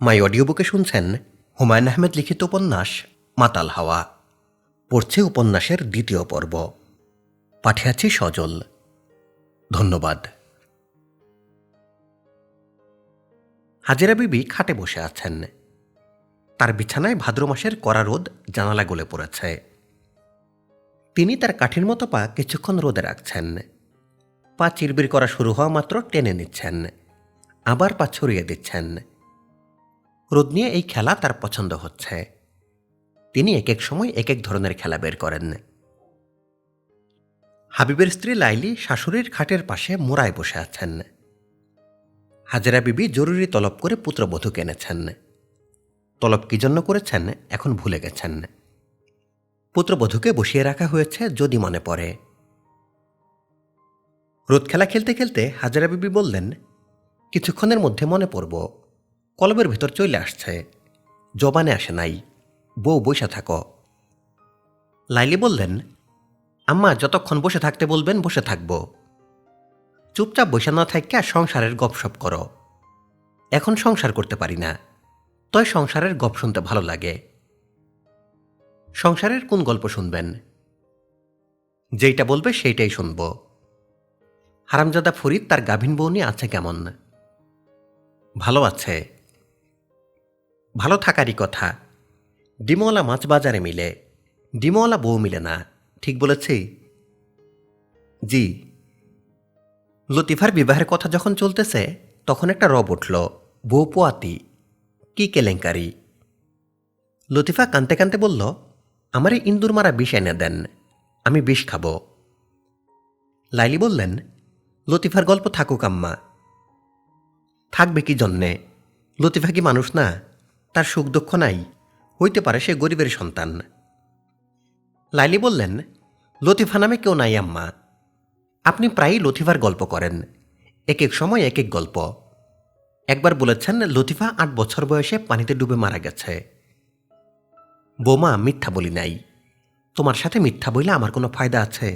মাই audio বুকে শুনছেন হুমায়ুন আহমেদ লিখিত উপন্যাস মাতাল হাওয়া। পড়ছে উপন্যাসের দ্বিতীয় পর্ব। পাঠিয়েছি সজল। ধন্যবাদ। হাজেরা বিবি খাটে বসে আছেন। তার বিছানায় ভাদ্র মাসের কড়া রোদ জানালা গলে পড়েছে। তিনি তার কাঠির মতো পা কিছুক্ষণ রোদে রাখছেন। পা চিরবির করা শুরু হওয়া মাত্র টেনে নিচ্ছেন, আবার পা ছড়িয়ে দিচ্ছেন। রোদ নিয়ে এই খেলা তার পছন্দ হচ্ছে। তিনি এক এক সময় এক এক ধরনের খেলা বের করেন। হাবিবের স্ত্রী লাইলি শাশুড়ির খাটের পাশে মোড়ায় বসে আছেন। হাজেরা বিবি জরুরি তলব করে পুত্রবধূ এনেছেন। তলব কি জন্য করেছেন এখন ভুলে গেছেন। পুত্রবধূকে বসিয়ে রাখা হয়েছে যদি মনে পড়ে। রোদ খেলা খেলতে খেলতে হাজেরা বিবি বললেন, কিছুক্ষণের মধ্যে মনে পড়ব। কলবের ভেতর চলে আসছে, জবানে আসে নাই। বউ বসে থাকো। লাইলি বললেন, আম্মা যতক্ষণ বসে থাকতে বলবেন বসে থাকব। চুপচাপ বসে না থাইকা সংসারের গপসপ করো। এখন সংসার করতে পারি না, তয় সংসারের গপ শুনতে ভালো লাগে। সংসারের কোন গল্প শুনবেন? যেইটা বলবে সেইটাই শুনব। হারামজাদা ফরিদ তার গাভিন বউ নিয়ে আছে কেমন? ভালো আছে। ভালো থাকারই কথা। ডিমওয়ালা মাছ বাজারে মিলে, ডিমওয়ালা বউ মিলে না। ঠিক বলেছি? জি। লতিফার বিবাহের কথা যখন চলতেছে তখন একটা রব উঠল, বউ পোয়াতি। কি কেলেঙ্কারি! লতিফা কানতে কানতে বলল, আমারে ইন্দুর মারা বিষ এনে দেন, আমি বিষ খাব। লাইলি বললেন, লতিফার গল্প থাকুক আম্মা। থাকবে কি জন্যে? লতিফা কি মানুষ না? তার সুখ দুঃখ নাই? হইতে পারে সে গরিবের সন্তান। লাইলি বললেন, লতিফা নামে কেউ নাই আম্মা। আপনি প্রায়ই লতিফার গল্প করেন, এক এক সময় এক এক গল্প। একবার বলেছেন লতিফা 8 বছর বয়সে পানিতে ডুবে মারা গেছে। বৌমা, মিথ্যা বলি নাই। তোমার সাথে মিথ্যা বইলে আমার কোনো ফায়দা আছে?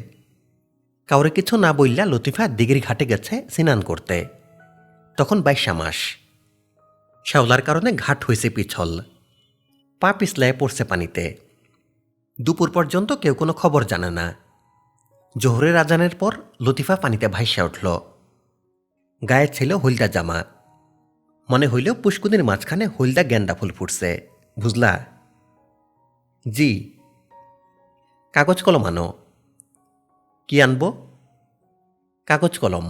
কাউরে কিছু না বললা লতিফা দিঘির ঘাটে গেছে স্নান করতে। তখন 22 মাস। শ্যাওলার কারণে ঘাট হয়েছে পিছল, পা পিছলায় পড়ছে পানিতে। দুপুর পর্যন্ত কেউ কোনো খবর জানে না। জোহরের আজানের পর লতিফা পানিতে ভাইসা উঠল। গায়ে ছিল হলদা জামা। মনে হইল পুষ্কুনির মাঝখানে হলদা গেন্দা ফুল ফুটছে, বুঝলা? জি। কাগজ কলম আনো। কি আনবো? কাগজ কলম।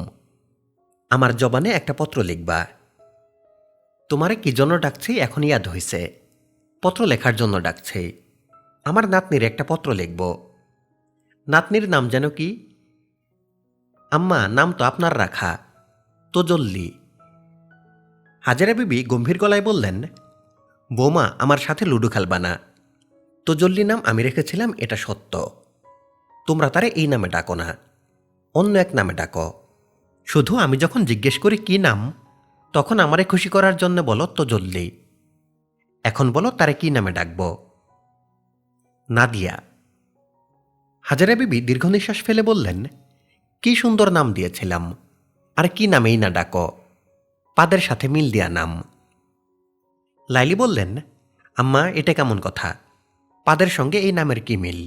আমার জবানে একটা পত্র লিখবা। তোমারে কি জন্য ডাকছি এখন ইয়াদ হইছে। পত্র লেখার জন্য ডাকছি। আমার নাতনির একটা পত্র লিখব। নাতনির নাম যেন কি? আম্মা, নাম তো আপনার রাখা, তোজল্লি। হাজেরা বিবি গম্ভীর গলায় বললেন, বৌমা, আমার সাথে লুডো খেলবা না। তোজল্লি নাম আমি রেখেছিলাম, এটা সত্য। তোমরা তারে এই নামে ডাকো না, অন্য এক নামে ডাকো। শুধু আমি যখন জিজ্ঞেস করি কি নাম, তখন আমারে খুশি করার জন্য বলো তোজল্লি। এখন বলো তারে কি নামে ডাকব? নাদিয়া। হাজেরা বিবি দীর্ঘ নিঃশ্বাস ফেলে বললেন, কি সুন্দর নাম দিয়েছিলাম, আর কি নামেই না ডাকো, পাদের সাথে মিল দিয়া নাম। লাইলি বললেন, আম্মা এটা কেমন কথা? পাদের সঙ্গে এই নামের কি মিল?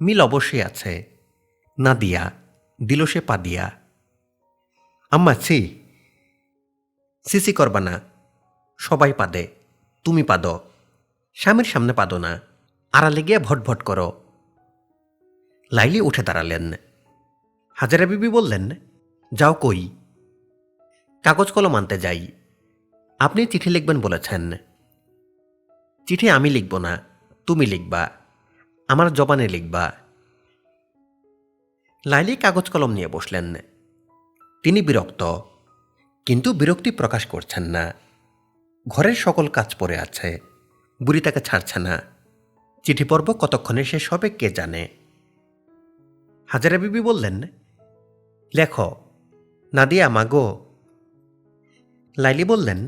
মিল অবশ্যই আছে। নাদিয়া দিল সে পাদিয়া। আম্মা, সিসি করবা না। সবাই পাদে, তুমি পাদো। স্বামীর সামনে পাদো না, আড়ালে গিয়ে ভটভট করো। লাইলি উঠে দাঁড়ালেন। হাজেরা বিবি বললেন, যাও কই? কাগজ কলম আনতে যাই। আপনি চিঠি লিখবেন বলেছেন। চিঠি আমি লিখব না, তুমি লিখবা, আমার জবানে লিখবা। লাইলি কাগজ কলম নিয়ে বসলেন। তিনি বিরক্ত, কিন্তু বিরক্তি প্রকাশ করছেন না। ঘরের সকল কাজ পড়ে আছে, বুড়ি তাকে ছাড়ছে না। চিঠি পর্ব কতক্ষণে শেষ হবে কে জানে। হাজেরা বিবি বললেন, লেখো। নাদিয়া মাগো। লাইলি বললেন,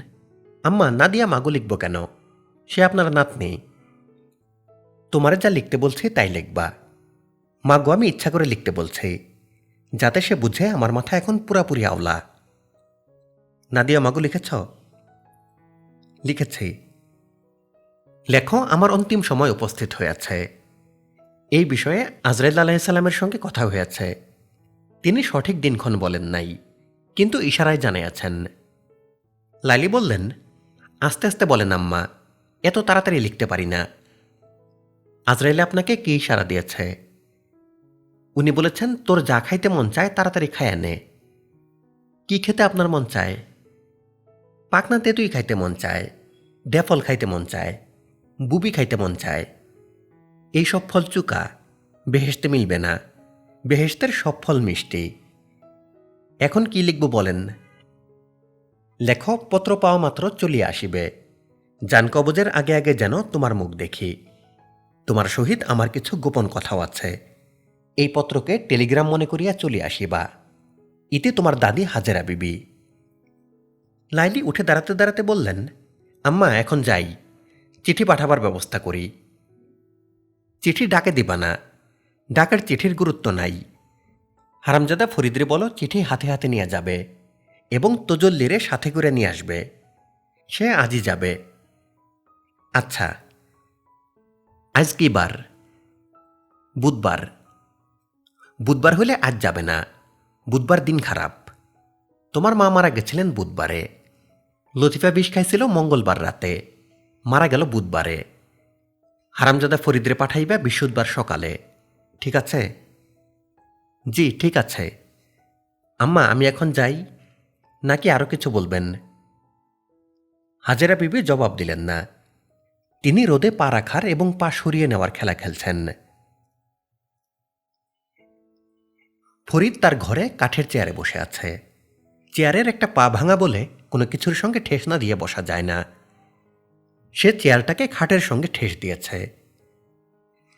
আম্মা, নাদিয়া মাগো লিখব কেন? সে আপনার নাতনি। তোমারে যা লিখতে বলছি তাই লিখবা। মাগো আমি ইচ্ছা করে লিখতে বলছি, যাতে সে বুঝে আমার মাথা এখন পুরাপুরি আওলা। নাদিয়া মাগো লিখেছ? লিখেছি। লেখো, আমার অন্তিম সময় উপস্থিত হয়েছে। এই বিষয়ে আজরাইল আলাইহিসসালামের সঙ্গে কথা হয়েছে। তিনি সঠিক দিনক্ষণ বলেন নাই, কিন্তু ইশারায় জানিয়েছেন। লাইলি বললেন, আস্তে আস্তে বলেন আম্মা, এত তাড়াতাড়ি লিখতে পারি না। আজরাইল আপনাকে কি ইশারা দিয়েছে? উনি বলেছেন, তোর যা খাইতে মন চায় তাড়াতাড়ি খায় নে। কি খেতে আপনার মন চায়? পাকনা তেঁতুই খাইতে মন চায়, ডেফল খাইতে মন চায়, বুবি খাইতে মন চায়। এই সব ফল চুকা, বেহেশতে মিলবে না। বেহেশতের সব ফল মিষ্টি। এখন কি লিখব বলেন? লেখক, পত্র পাওয়া মাত্র চলিয়া আসিবে। জান কবজের আগে আগে যেন তোমার মুখ দেখি। তোমার সহিত আমার কিছু গোপন কথাও আছে। এই পত্রকে টেলিগ্রাম মনে করিয়া চলিয়া আসিবা। ইতে তোমার দাদি হাজেরা বিবি। লাইলি উঠে দাঁড়াতে দাঁড়াতে বললেন, আম্মা এখন যাই, চিঠি পাঠাবার ব্যবস্থা করি। চিঠি ডাকে দিবা না, ডাকের চিঠির গুরুত্ব নাই। হারামজাদা ফরিদরে বলো চিঠি হাতে হাতে নিয়ে যাবে এবং তোজল্লিরে সাথে করে নিয়ে আসবে। সে আজই যাবে। আচ্ছা, আজ কি বার? বুধবার। বুধবার হলে আজ যাবে না, বুধবার দিন খারাপ। তোমার মা মারা গেছিলেন বুধবারে। লতিফা বিষ খাইছিল মঙ্গলবার রাতে, মারা গেল বুধবারে। হারামজাদা ফরিদরে পাঠাইবা বৃহস্পতিবার সকালে, ঠিক আছে? জি ঠিক আছে। আম্মা আমি এখন যাই, নাকি আরো কিছু বলবেন? হাজেরা বিবি জবাব দিলেন না। তিনি রোদে পা রাখার এবং পা সরিয়ে নেওয়ার খেলা খেলছেন। ফরিদ তার ঘরে কাঠের চেয়ারে বসে আছে। চেয়ারের একটা পা ভাঙা বলে কোনো কিছুর সঙ্গে ঠেস না দিয়ে বসা যায় না। সে চেয়ারটাকে খাটের সঙ্গে ঠেস দিয়েছে।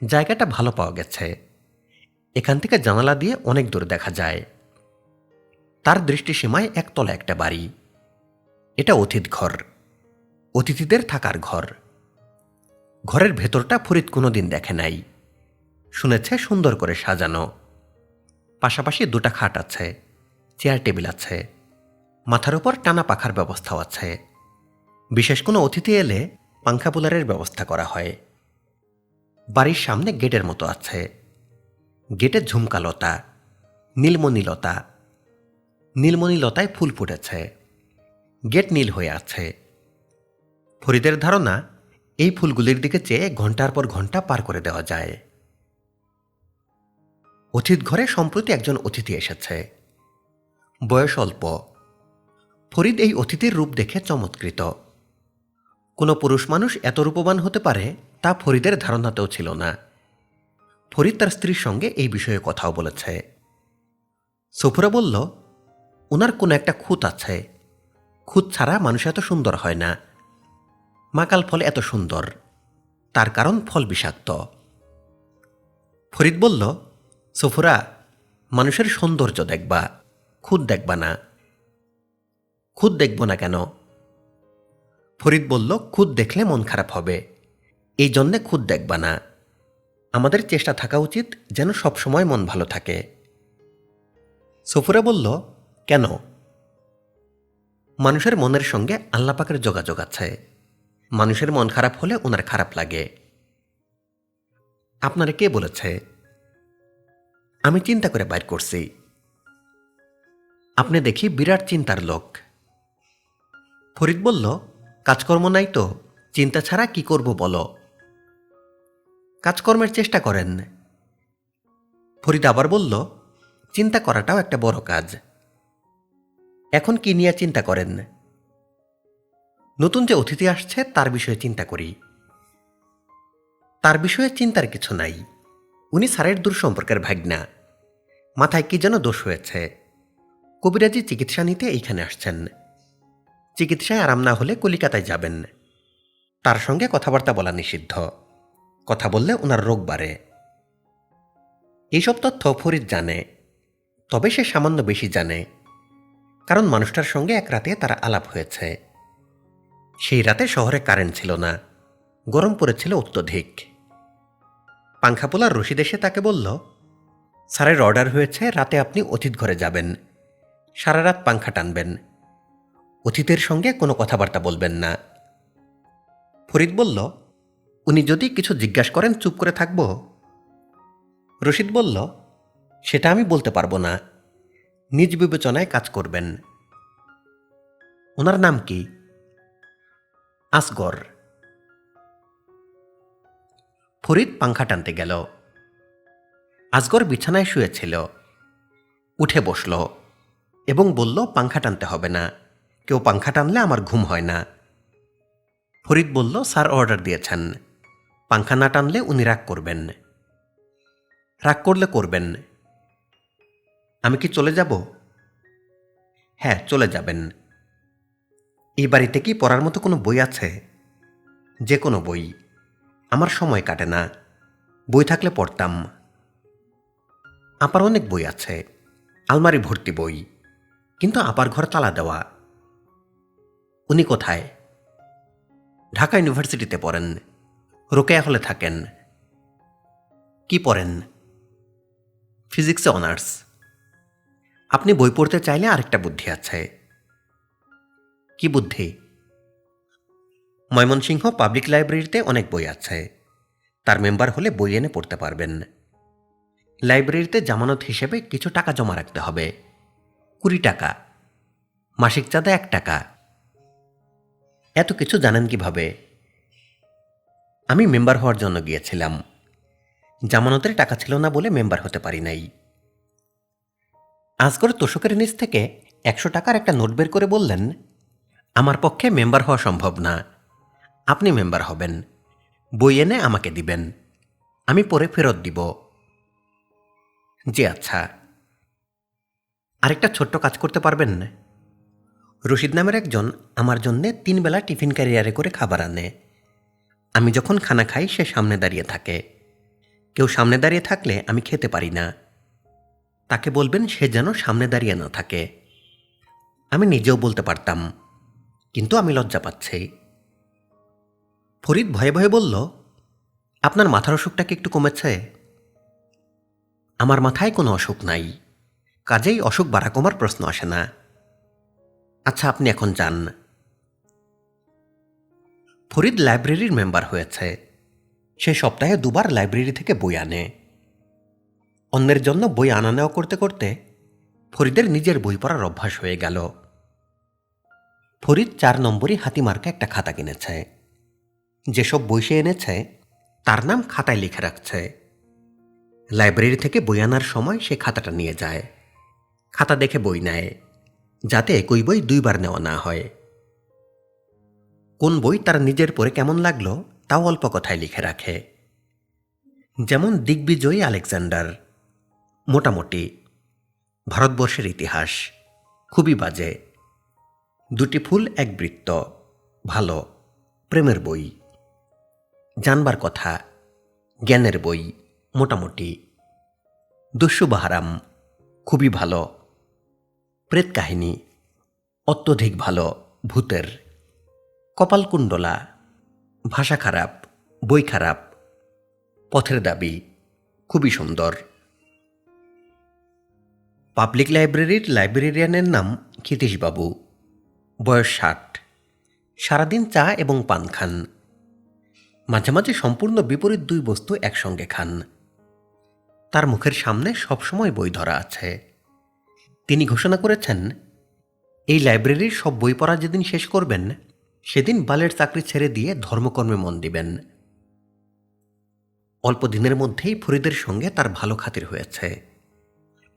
জায়গাটা ভালো পাওয়া গেছে। এখান থেকে জানালা দিয়ে অনেক দূর দেখা যায়। তার দৃষ্টিসীমায় একতলা একটা বাড়ি। এটা অতিথি ঘর, অতিথিদের থাকার ঘর। ঘরের ভেতরটা ফরিদ কোনোদিন দেখে নাই। শুনেছে সুন্দর করে সাজানো। পাশাপাশি দুটা খাট আছে, চেয়ার টেবিল আছে, মাথার উপর টানা পাখার ব্যবস্থাও আছে। বিশেষ কোনো অতিথি এলে পাংখা বুলারের ব্যবস্থা করা হয়। বাড়ির সামনে গেটের মতো আছে। গেটে ঝুমকালতা, নীলমণিলতা। নীলমণিলতায় ফুল ফুটেছে। গেট নীল হয়ে আছে। ফরিদের ধারণা, এই ফুলগুলির দিকে চেয়ে ঘন্টার পর ঘন্টা পার করে দেওয়া যায়। অতিথি ঘরে সম্প্রতি একজন অতিথি এসেছে। বয়স অল্প। ফরিদ এই অতিথির রূপ দেখে চমৎকৃত। কোনো পুরুষ মানুষ এত রূপবান হতে পারে তা ফরিদের ধারণাতেও ছিল না। ফরিদ তার স্ত্রীর সঙ্গে এই বিষয়ে কথাও বলেছে। সফুরা বলল, ওনার কোনো একটা খুঁত আছে। খুঁত ছাড়া মানুষ এত সুন্দর হয় না। মাকাল ফল এত সুন্দর, তার কারণ ফল বিষাক্ত। ফরিদ বলল, সফুরা, মানুষের সৌন্দর্য দেখবা, খুঁত দেখবা না। খুঁত দেখব না কেন? ফরিদ বলল, খুঁত দেখলে মন খারাপ হবে, এই জন্যে খুঁত দেখবা না। আমাদের চেষ্টা থাকা উচিত যেন সবসময় মন ভালো থাকে। সফুরা বলল, কেন? মানুষের মনের সঙ্গে আল্লাহ পাকের যোগাযোগ আছে। মানুষের মন খারাপ হলে ওনার খারাপ লাগে। আপনারে কে বলেছে? আমি চিন্তা করে বাইর করছি। আপনি দেখি বিরাট চিন্তার লোক। ফরিদ বলল, কাজকর্ম নাই তো, চিন্তা ছাড়া কি করব বলো? কাজকর্মের চেষ্টা করেন। ফরিদ আবার বলল, চিন্তা করাটাও একটা বড় কাজ। এখন কি নিয়ে চিন্তা করেন? নতুন যে অতিথি আসছে তার বিষয়ে চিন্তা করি। তার বিষয়ে চিন্তার কিছু নাই। উনি স্যারের দূর সম্পর্কের ভাগনা। মাথায় কি যেন দোষ হয়েছে। কবিরাজি চিকিৎসা নিতে এইখানে আসছেন। চিকিৎসায় আরাম না হলে কলিকাতায় যাবেন। তার সঙ্গে কথাবার্তা বলা নিষিদ্ধ। কথা বললে ওনার রোগ বাড়ে। এইসব তথ্য ফরিদ জানে, তবে সে সামান্য বেশি জানে, কারণ মানুষটার সঙ্গে এক রাতে তার আলাপ হয়েছে। সেই রাতে শহরে কারেন্ট ছিল না, গরম পড়েছিল অত্যধিক। পাংখাপোলার রশিদ এসে তাকে বলল, স্যারের অর্ডার হয়েছে রাতে আপনি অতিথি ঘরে যাবেন, সারা রাত পাংখা টানবেন, অতিথির সঙ্গে কোনো কথাবার্তা বলবেন না, ফরিদ বলল, উনি যদি কিছু জিজ্ঞাসা করেন চুপ করে থাকব? রশিদ বলল, সেটা আমি বলতে পারবো না, নিজ বিবেচনায় কাজ করবেন। ওনার নাম কি? আসগর। ফরিদ পাংখা টানতে গেল। আসগর বিছানায় শুয়েছিল। উঠে বসল এবং বলল, পাংখা টানতে হবে না, কেউ পাংখা টানলে আমার ঘুম হয় না। ফরিদ বলল, স্যার অর্ডার দিয়েছেন, পাংখা না টানলে উনি রাগ করবেন। রাগ করলে করবেন। আমি কি চলে যাব? হ্যাঁ, চলে যাবেন। এই বাড়িতে কি পড়ার মতো কোনো বই আছে? যে কোনো বই। আমার সময় কাটে না, বই থাকলে পড়তাম। আপার অনেক বই আছে, আলমারি ভর্তি বই, কিন্তু আপার ঘর তালা দেওয়া। উনি কোথায়? ঢাকা ইউনিভার্সিটিতে পড়েন, রোকেয়া হলে থাকেন। কি পড়েন? ফিজিক্সে অনার্স। আপনি বই পড়তে চাইলে আরেকটা বুদ্ধি আছে। কি বুদ্ধি? ময়মনসিংহ পাবলিক লাইব্রেরিতে অনেক বই আছে, তার মেম্বার হলে বই এনে পড়তে পারবেন। লাইব্রেরিতে জামানত হিসেবে কিছু টাকা জমা রাখতে হবে, 20 টাকা। মাসিক চাঁদা 1 টাকা। এত কিছু জানেন কিভাবে? আমি মেম্বার হওয়ার জন্য গিয়েছিলাম, জামানতের টাকা ছিল না বলে মেম্বার হতে পারি নাই। আসগর তোষকের নিচ থেকে 100 টাকার একটা নোট বের করে বললেন, আমার পক্ষে মেম্বার হওয়া সম্ভব না, আপনি মেম্বার হবেন, বই এনে আমাকে দিবেন, আমি পরে ফেরত দিব। জি আচ্ছা। আরেকটা ছোট্ট কাজ করতে পারবেন? রশিদ নামের একজন আমার জন্যে 3 বেলা টিফিন ক্যারিয়ারে করে খাবার আনে। আমি যখন খানা খাই সে সামনে দাঁড়িয়ে থাকে। কেউ সামনে দাঁড়িয়ে থাকলে আমি খেতে পারি না। তাকে বলবেন সে যেন সামনে দাঁড়িয়ে না থাকে। আমি নিজেও বলতে পারতাম, কিন্তু আমি লজ্জা পাচ্ছি। ফরিদ ভয়ে ভয়ে বলল, আপনার মাথার অসুখটা কি একটু কমেছে? আমার মাথায় কোনো অসুখ নাই, কাজেই অসুখ বাড়া কমার প্রশ্ন আসে না। আচ্ছা, আপনি এখন যান। ফরিদ লাইব্রেরির মেম্বার হয়েছে। সে সপ্তাহে 2 বার লাইব্রেরি থেকে বই আনে। অন্যের জন্য বই আনা নেওয়া করতে করতে ফরিদের নিজের বই পড়ার অভ্যাস হয়ে গেল। ফরিদ 4 নম্বরই হাতিমার্কা একটা খাতা কিনেছে। যেসব বই সে এনেছে তার নাম খাতায় লিখে রাখছে। লাইব্রেরি থেকে বই আনার সময় সে খাতাটা নিয়ে যায়। খাতা দেখে বই নেয়, যাতে একই বই 2 বার নেওয়া না হয়। কোন বই তার নিজের পড়ে কেমন লাগলো তাও অল্প কথায় লিখে রাখে। যেমন দিগ্বিজয়ী আলেকজান্ডার, মোটামুটি, ভারতবর্ষের ইতিহাস, খুবই বাজে, 2টি ফুল 1 বৃত্ত, ভালো, প্রেমের বই, জানবার কথা, জ্ঞানের বই, মোটামুটি, দস্যু বাহারাম, খুবই ভালো, প্রেত কাহিনী, অত্যধিক ভালো, ভূতের, কপালকুণ্ডলা, ভাষা খারাপ, বই খারাপ, পথের দাবি, খুবই সুন্দর। পাবলিক লাইব্রেরির লাইব্রেরিয়ানের নাম ক্ষিতীশবাবু, বয়স 60, সারাদিন চা এবং পান খান। মাঝে মাঝে সম্পূর্ণ বিপরীত 2 বস্তু একসঙ্গে খান। তার মুখের সামনে সবসময় বই ধরা আছে। তিনি ঘোষণা করেছেন, এই লাইব্রেরির সব বই পড়া যেদিন শেষ করবেন সেদিন বালের চাকরি ছেড়ে দিয়ে ধর্মকর্মে মন দিবেন। অল্প দিনের মধ্যেই ফরিদের সঙ্গে তার ভালো খাতির হয়েছে।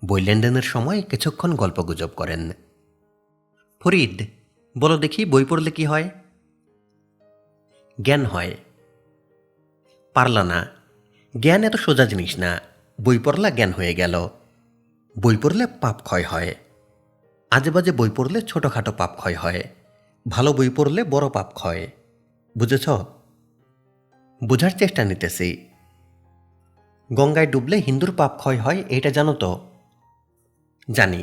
বই লেনদেনের সময় কিছুক্ষণ গল্পগুজব করেন। ফরিদ, বলো দেখি, বই পড়লে কি হয়? জ্ঞান হয়। পারলা না। জ্ঞান এত সোজা জিনিস না, বই পড়লা জ্ঞান হয়ে গেল। বই পড়লে পাপ ক্ষয় হয়। আজে বাজে বই পড়লে ছোটখাটো পাপ ক্ষয় হয়, ভালো বই পড়লে বড় পাপ ক্ষয়। বুঝেছ? বোঝার চেষ্টা নিতেছি। গঙ্গায় ডুবলে হিন্দুর পাপ ক্ষয় হয়, এটা জানো তো? জানি।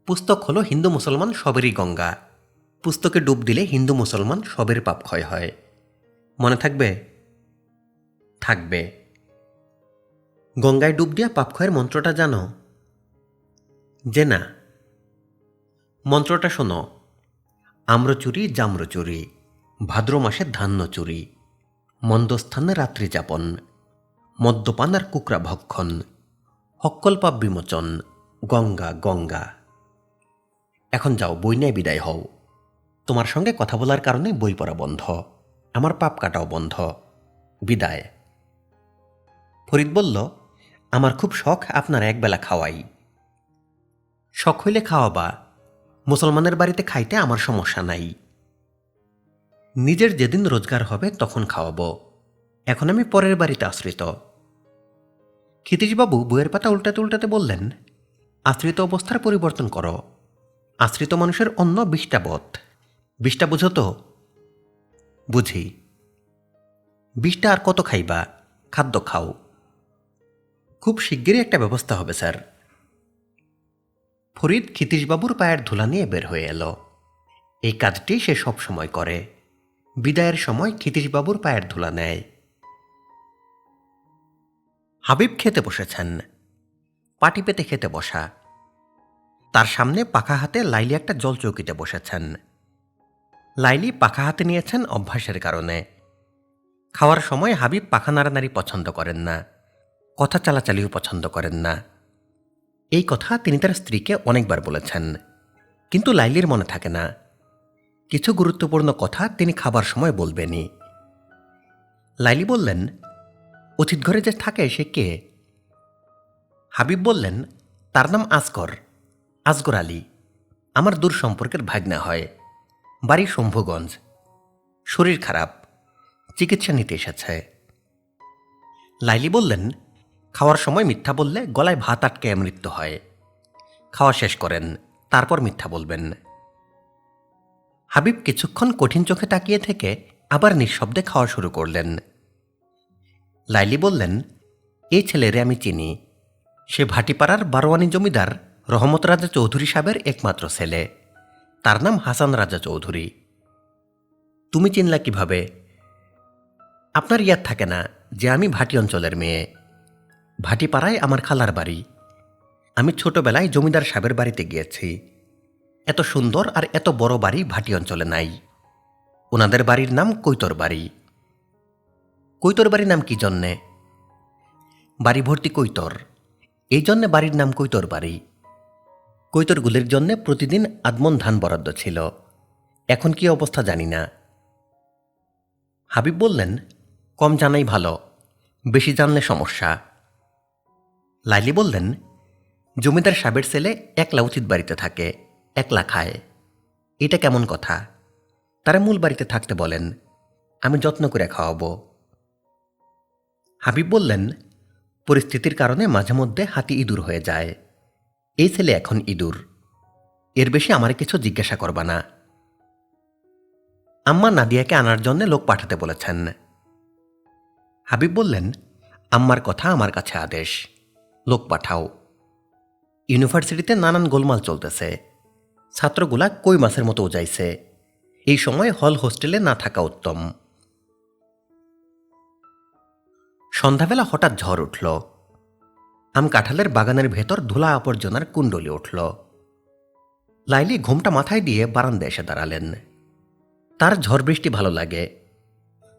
পুস্তক হলো হিন্দু মুসলমান সবেরই গঙ্গা। পুস্তকে ডুব দিলে হিন্দু মুসলমান সবের পাপ ক্ষয় হয়। মনে থাকবে? থাকবে। গঙ্গায় ডুব দিয়া পাপ ক্ষয়ের মন্ত্রটা জানো? যে না। মন্ত্রটা শোনো, আম্রচুরি জাম্রচুরি, ভাদ্র মাসে ধান্য চুরি, মন্দস্থানে রাত্রি যাপন, মদ্যপান আর কুকরা ভক্ষণ, হক্কল পাপ বিমোচন, গঙ্গা গঙ্গা। এখন যাও, বই নিয়ে বিদায় হও। তোমার সঙ্গে কথা বলার কারণে বই পড়া বন্ধ, আমার পাপ কাটাও বন্ধ। বিদায়। ফরিদ বলল, আমার খুব শখ আপনার একবেলা খাওয়াই। শখ হইলে খাওয়াবা, মুসলমানের বাড়িতে খাইতে আমার সমস্যা নাই। নিজের যেদিন রোজগার হবে তখন খাওয়াবো, এখন আমি পরের বাড়িতে আশ্রিত। ক্ষিতীশবাবু বইয়ের পাতা উল্টাতে উল্টাতে বললেন, আশ্রিত অবস্থার পরিবর্তন করো। আশ্রিত মানুষের অন্য 20টা বোধ। 20টা বুঝো তো? বুঝি। 20টা আর কত খাইবা? খাদ্য খাও। খুব শিগগিরই একটা ব্যবস্থা হবে স্যার। ফরিদ ক্ষিতীশবাবুর পায়ের ধুলা নিয়ে বের হয়ে এলো। এই কাজটি সে সব সময় করে। বিদায়ের সময় ক্ষিতীশবাবুর পায়ের ধুলা নেয়। হাবিব খেতে বসেছেন। পাটি পেতে খেতে বসা। তার সামনে পাখা হাতে লাইলি একটা জলচৌকিতে বসেছেন। লাইলি পাখা হাতে নিয়েছেন অভ্যাসের কারণে। খাওয়ার সময় হাবিব পাখা নাড়ানাড়ি পছন্দ করেন না, কথা চালাচালিও পছন্দ করেন না। এই কথা তিনি তার স্ত্রীকে অনেকবার বলেছেন, কিন্তু লাইলির মনে থাকে না। কিছু গুরুত্বপূর্ণ কথা তিনি খাবার সময় বলবেনই। লাইলি বললেন, অতিথ ঘরে যে থাকে সে কে? হাবিব বললেন, তার নাম আসগর, আসগর আলী। আমার দূর সম্পর্কের ভাগ্না হয়। বাড়ি শম্ভুগঞ্জ। শরীর খারাপ, চিকিৎসা নিতে এসেছে। লাইলি বললেন, খাওয়ার সময় মিথ্যা বললে গলায় ভাত আটকে মৃত্যু হয়। খাওয়া শেষ করেন, তারপর মিথ্যা বলবেন। হাবিব কিছুক্ষণ কঠিন চোখে তাকিয়ে থেকে আবার নিঃশব্দে খাওয়া শুরু করলেন। লাইলি বললেন, এই ছেলেরে আমি চিনি। সে ভাটিপাড়ার বারোয়ানি জমিদার রহমত রাজা চৌধুরী সাহেবের একমাত্র ছেলে। তার নাম হাসান রাজা চৌধুরী। তুমি চিনলা কিভাবে? আপনার ইয়াদ থাকে না যে আমি ভাটি অঞ্চলের মেয়ে? ভাটিপাড়ায় আমার খালার বাড়ি। আমি ছোটবেলায় জমিদার সাহেবের বাড়িতে গিয়েছি। এত সুন্দর আর এত বড় বাড়ি ভাটি অঞ্চলে নাই। ওনাদের বাড়ির নাম কৈতর বাড়ি। কৈতর বাড়ির নাম কি জন্যে? বাড়ি ভর্তি কৈতর, এই জন্যে বাড়ির নাম কৈতর বাড়ি। কৈতরগুলির জন্যে প্রতিদিন আদমন ধান বরাদ্দ ছিল। এখন কি অবস্থা জানি না। হাবিব বললেন, কম জানাই ভালো, বেশি জানলে সমস্যা। লাইলি বললেন, জমিদার সাহেবের ছেলে একলা উচিত বাড়িতে থাকে, একলা খায়। এটা কেমন কথা? তারা মূল বাড়িতে থাকতে বলেন, আমি যত্ন করে খাওয়াবো। হাবিব বললেন, পরিস্থিতির কারণে মাঝে মধ্যে হাতি ইঁদুর হয়ে যায়। এই ছেলে এখন ইঁদুর। এর বেশি আমার কিছু জিজ্ঞাসা করবা না। আম্মা নাদিয়াকে আনার জন্য লোক পাঠাতে বলেছেন। হাবিব বললেন, আম্মার কথা আমার কাছে আদেশ, লোক পাঠাও। ইউনিভার্সিটিতে নানান গোলমাল চলতেছে। ছাত্রগুলা কই মাছের মতো উজাইছে। এই সময় হল হোস্টেলে না থাকা উত্তম। সন্ধ্যাবেলা হঠাৎ ঝড় উঠল। আম কাঁঠালের বাগানের ভেতর ধুলা আবর্জনার কুণ্ডলি উঠল। লাইলি ঘুমটা মাথায় দিয়ে বারান্দায় এসে দাঁড়ালেন। তার ঝড় বৃষ্টি ভালো লাগে।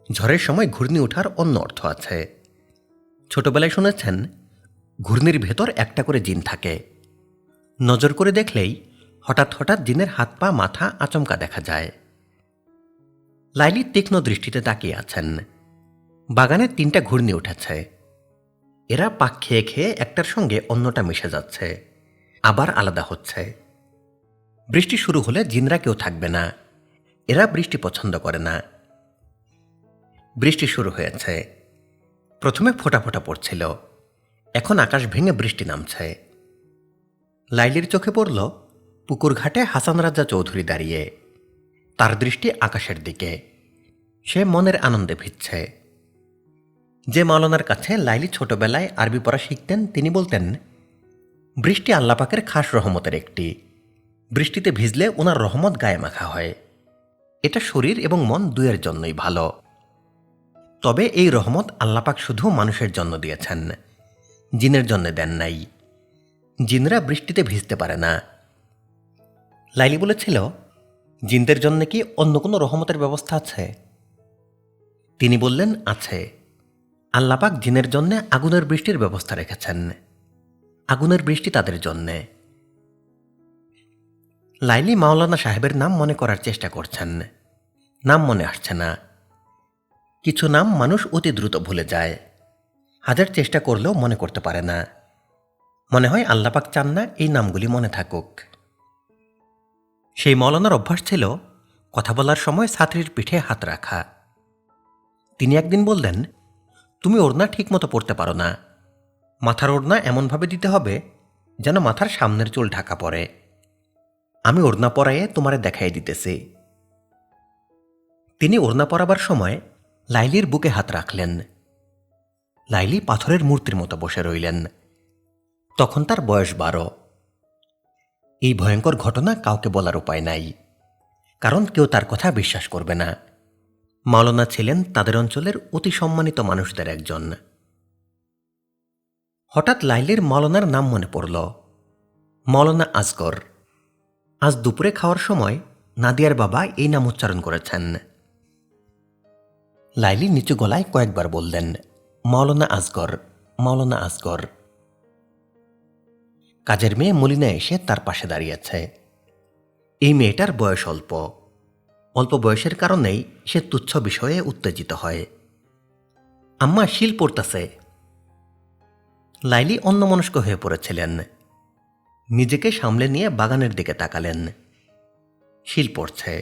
ঝড়ের সময় ঘূর্ণি ওঠার অন্য অর্থ আছে। ছোটবেলায় শুনেছেন, ঘূর্ণির ভেতর একটা করে জিন থাকে। নজর করে দেখলেই হঠাৎ হঠাৎ জিনের হাত পা মাথা আচমকা দেখা যায়। লাইলি তীক্ষ্ণ দৃষ্টিতে তাকিয়ে আছেন। বাগানে 3টা ঘূর্ণি উঠেছে। এরা পাক খেয়ে খেয়ে একটার সঙ্গে অন্যটা মিশে যাচ্ছে, আবার আলাদা হচ্ছে। বৃষ্টি শুরু হলে জিনরা কেউ থাকবে না। এরা বৃষ্টি পছন্দ করে না। বৃষ্টি শুরু হয়েছে। প্রথমে ফোঁটা ফোঁটা পড়ছিল, এখন আকাশ ভেঙে বৃষ্টি নামছে। লাইলির চোখে পড়ল পুকুর ঘাটে হাসান রাজা চৌধুরী দাঁড়িয়ে। তার দৃষ্টি আকাশের দিকে। সে মনের আনন্দে ভিজছে। যে মাওলানার কাছে লাইলি ছোটবেলায় আরবি পড়া শিখতেন, তিনি বলতেন, বৃষ্টি আল্লাহ পাকের খাস রহমতের একটি। বৃষ্টিতে ভিজলে ওনার রহমত গায়ে মাখা হয়। এটা শরীর এবং মন দুয়ের জন্যই ভালো। তবে এই রহমত আল্লাহ পাক শুধু মানুষের জন্য দিয়েছেন, জিনের জন্য দেন নাই। জিনরা বৃষ্টিতে ভিজতে পারে না। লাইলি বলেছিল, জিনদের জন্য কি অন্য কোনো রহমতের ব্যবস্থা আছে? তিনি বললেন, আছে। আল্লাহ পাক জিনের জন্য আগুনের বৃষ্টির ব্যবস্থা রেখেছেন। আগুনের বৃষ্টি তাদের জন্যে। লাইলি মাওলানা সাহেবের নাম মনে করার চেষ্টা করছেন। নাম মনে আসছে না। কিছু নাম মানুষ অতি দ্রুত ভুলে যায়। হাজার চেষ্টা করলেও মনে করতে পারে না। মনে হয় আল্লাহ পাক চান না এই নামগুলি মনে থাকুক। সেই মাওলানার অভ্যাস ছিল কথা বলার সময় ছাত্রীর পিঠে হাত রাখা। তিনি একদিন বললেন, তুমি ওড়না ঠিকমতো পরতে পারো না। মাথার ওড়না এমনভাবে দিতে হবে যেন মাথার সামনের চুল ঢাকা পড়ে। আমি ওড়না পরাইয়ে তোমারে দেখাই দিতেছি। তিনি ওড়না পরাবার সময় লাইলির বুকে হাত রাখলেন। লাইলি পাথরের মূর্তির মতো বসে রইলেন। তখন তার বয়স 12। এই ভয়ঙ্কর ঘটনা কাউকে বলার উপায় নাই, কারণ কেউ তার কথা বিশ্বাস করবে না। মাওলানা ছিলেন তাদের অঞ্চলের অতি সম্মানিত মানুষদের একজন। হঠাৎ লাইলির মাওলানার নাম মনে পড়ল, মাওলানা আসগর। আজ দুপুরে খাওয়ার সময় নাদিয়ার বাবা এই নাম উচ্চারণ করেছেন। লাইলি নিচু গলায় কয়েকবার বললেন, মাওলানা আসগর, মাওলানা আসগর। কাজের মেয়ে মলিনা এসে তার পাশে দাঁড়িয়েছে। এই মেয়েটার বয়স অল্প। অল্প বয়সের কারণেই সে তুচ্ছ বিষয়ে উত্তেজিত হয়। আম্মা, শিল পড়তাছে। লাইলি অন্যমনস্ক হয়ে পড়েছিলেন। নিজেকে সামলে নিয়ে বাগানের দিকে তাকালেন। শিল পড়ছে।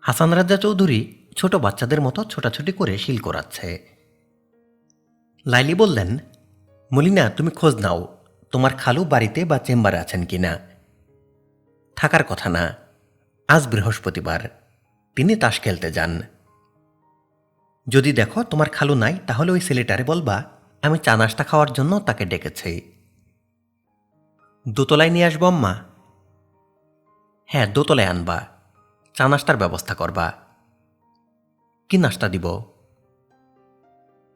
হাসান রাজা চৌধুরী ছোট বাচ্চাদের মতো ছোটাছুটি করে শিল করাচ্ছে। লাইলি বললেন, মলিনা, তুমি খোঁজ নাও তোমার খালু বাড়িতে বা চেম্বারে আছেন কিনা। থাকার কথা না, আজ বৃহস্পতিবার, তিনি তাস খেলতে যান। যদি দেখো তোমার খালু নাই, তাহলে ওই ছেলেটারে বলবা আমি চা নাস্তা খাওয়ার জন্য তাকে ডেকেছি। দোতলায় নিয়ে আসবো আম্মা? হ্যাঁ, দোতলায় আনবা। চা নাস্তার ব্যবস্থা করবা। কি নাস্তা দিব?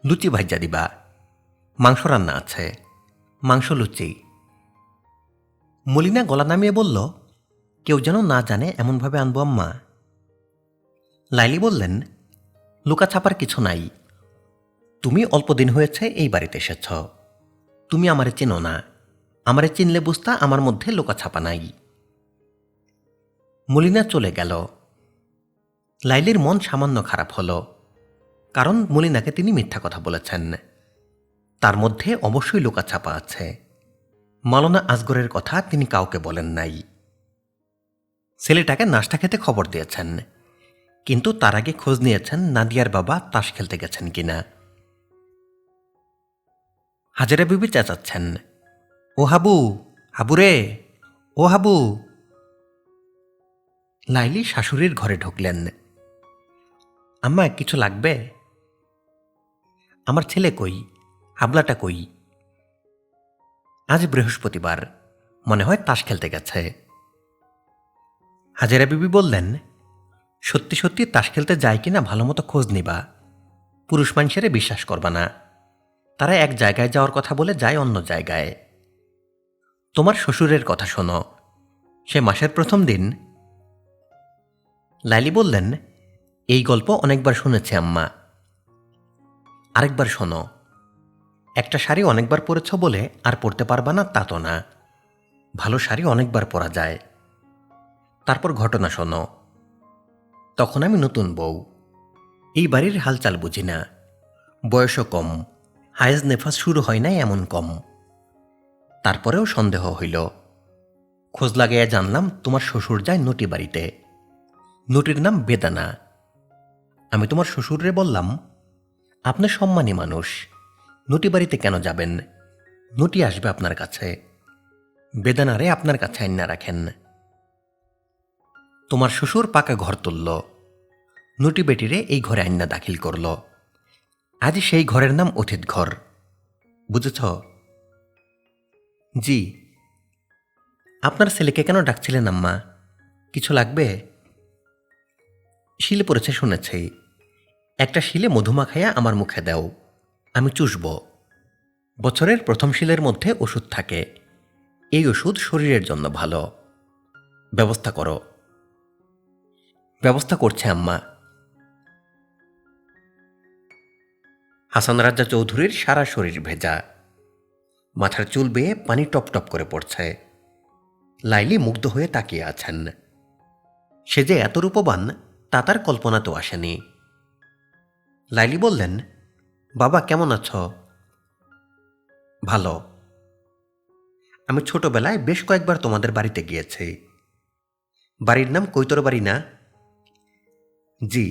লুচি ভাজ্যা দিবা। মাংস রান্না আছে, মাংস লুচি। মলিনা গলা নামিয়ে বলল, কেউ যেন না জানে এমনভাবে আনবো আম্মা। লাইলি বললেন, লুকা ছাপার কিছু নাই। তুমি অল্প দিন হয়েছে এই বাড়িতে এসেছ। তুমি আমারে চেনো না। আমারে চিনলে বুঝতা আমার মধ্যে লুকা ছাপা নাই। মলিনা চলে গেল। লাইলির মন সামান্য খারাপ হল, কারণ মলিনাকে তিনি মিথ্যা কথা বলেছেন। তার মধ্যে অবশ্যই লুকা ছাপা আছে। মাওলানা আসগরের কথা তিনি কাউকে বলেন নাই। ছেলেটাকে নাস্তা খেতে খবর দিয়েছেন, কিন্তু তার আগে খোঁজ নিয়েছেন নাদিয়ার বাবা তাস খেলতে গেছেন কিনা। হাজেরা বিবি চেঁচাচ্ছেন, ও হাবু, হাবু রে, ও হাবু। লাইলি শাশুড়ির ঘরে ঢুকলেন। আম্মা, কিছু লাগবে? আমার ছেলে কই? হাবলাটা কই? আজ বৃহস্পতিবার, মনে হয় তাস খেলতে গেছে। হাজেরা বিবি বললেন, সত্যি সত্যি তাস খেলতে যায় কিনা ভালো মতো খোঁজ নিবা। পুরুষ মানুষেরে বিশ্বাস করবা না। তারা এক জায়গায় যাওয়ার কথা বলে যায় অন্য জায়গায়। তোমার শ্বশুরের কথা শোনো, সে মাসের প্রথম দিন। লাইলি বললেন, এই গল্প অনেকবার শুনেছি আম্মা। আরেকবার শোনো। একটা শাড়ি অনেকবার পরেছ বলে আর পরতে পারবা না তা তো না। ভালো শাড়ি অনেকবার পরা যায়। তারপর ঘটনা শোনো। তখন আমি নতুন বউ, এই বাড়ির হালচাল বুঝি না। বয়সও কম, হায়েজ নেফাস শুরু হয় নাই এমন কম। তারপরেও সন্দেহ হইল। খোঁজ লাগাইয়া জানলাম তোমার শ্বশুর যায় নটি বাড়িতে। নটির নাম বেদানা। আমি তোমার শ্বশুররে বললাম, আপনি সম্মানী মানুষ, নটি বাড়িতে কেন যাবেন? নটি আসবে আপনার কাছে। বেদানারে আপনার কাছে আইনা রাখেন। তোমার শ্বশুর পাকা ঘর তুলল। নটি বেটিরে এই ঘরে আইনা দাখিল করল। আজ সেই ঘরের নাম অতিথ ঘর। বুঝেছ? জি। আপনার ছেলেকে কেন ডাকছিলেন আম্মা? কিছু লাগবে? শিলে পড়েছে শুনেছি। একটা শিলে মধুমা খাইয়া আমার মুখে দাও, আমি চুষব। বছরের প্রথম শিলের মধ্যে ওষুধ থাকে। এই ওষুধ শরীরের জন্য ভালো। ব্যবস্থা করো। ব্যবস্থা করছে আম্মা। হাসান রাজা চৌধুরীর সারা শরীর ভেজা, মাথার চুল বেয়ে পানি টপ টপ করে পড়ছে। লাইলি মুগ্ধ হয়ে তাকিয়ে আছেন। সে যে এত রূপবান তা তার কল্পনাতেও আসেনি। লাইলি বললেন, বাবা কেমন আছো? ভালো। আমি ছোটবেলায় বেশ কয়েকবার তোমাদের বাড়িতে গিয়েছি। বাড়ির নাম কৈতর বাড়ি না? জি।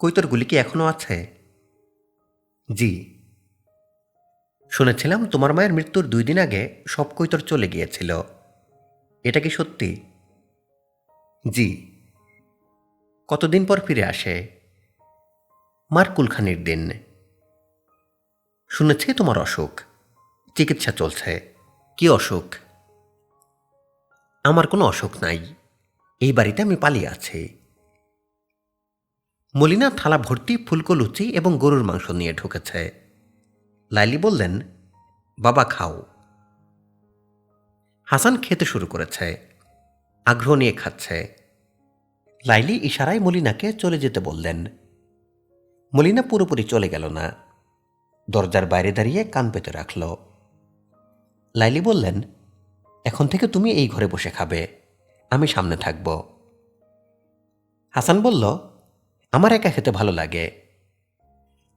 কৈতরগুলি কি এখনো আছে? জি। শুনেছিলাম তোমার মায়ের মৃত্যুর 2 দিন আগে সব কৈতর চলে গিয়েছিল। এটা কি সত্যি? জি। কতদিন পর ফিরে আসে? মার কুলখানির দিন। শুনেছি তোমার অসুখ, চিকিৎসা চলছে। কি অসুখ? আমার কোনো অসুখ নাই, এই বাড়িতে আমি পালিয়ে আছি। মলিনা থালা ভর্তি ফুলকো লুচি এবং গরুর মাংস নিয়ে ঢুকেছে। লাইলি বললেন, বাবা খাও। হাসান খেতে শুরু করেছে, আগ্রহ নিয়ে খাচ্ছে। লাইলি ইশারায় মলিনাকে চলে যেতে বললেন। মলিনা পুরোপুরি চলে গেল না, দরজার বাইরে দাঁড়িয়ে কান পেতে রাখল। লাইলি বললেন, এখন থেকে তুমি এই ঘরে বসে খাবে, আমি সামনে থাকব। হাসান বলল, আমার একা খেতে ভালো লাগে।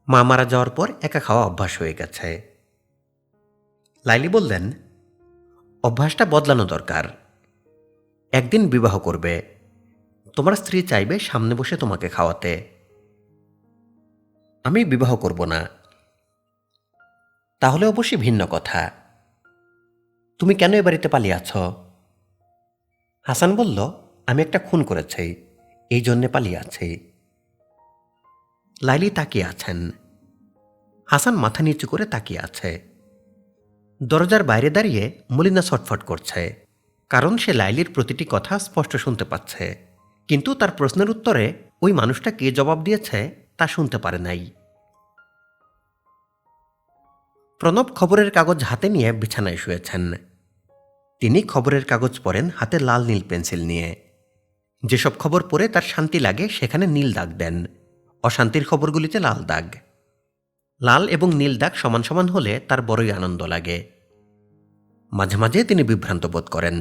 মা মারা যাওয়ার পর একা খাওয়া অভ্যাস হয়ে গেছে। লাইলি বললেন, অভ্যাসটা বদলানো দরকার। একদিন বিবাহ করবে, তোমার স্ত্রী চাইবে সামনে বসে তোমাকে খাওয়াতে। আমি বিবাহ করব না। তাহলে অবশ্যই ভিন্ন কথা। তুমি কেন এ বাড়িতে পালিয়ে আছো? হাসান বলল, আমি একটা খুন করেছি, এই জন্যে পালিয়ে আছি। লাইলি তাকিয়ে আছেন। হাসান মাথা নিচু করে তাকিয়ে আছে। দরজার বাইরে দাঁড়িয়ে মলিনা ছটফট করছে, কারণ সে লাইলির প্রতিটি কথা স্পষ্ট শুনতে পাচ্ছে, কিন্তু তার প্রশ্নের উত্তরে ওই মানুষটা কে জবাব দিয়েছে তা শুনতে পারে নাই। প্রণব খবরের কাগজ হাতে নিয়ে বিছানায় শুয়েছেন। তিনি খবরের কাগজ পড়েন হাতে লাল নীল পেন্সিল নিয়ে। যেসব খবর পড়ে তার শান্তি লাগে সেখানে নীল দাগ দেন, অশান্তির খবরগুলিতে লাল দাগ। লাল এবং নীল দাগ সমান সমান হলে তার বড়ই আনন্দ লাগে। মাঝে মাঝে তিনি বিভ্রান্ত বোধ করেন,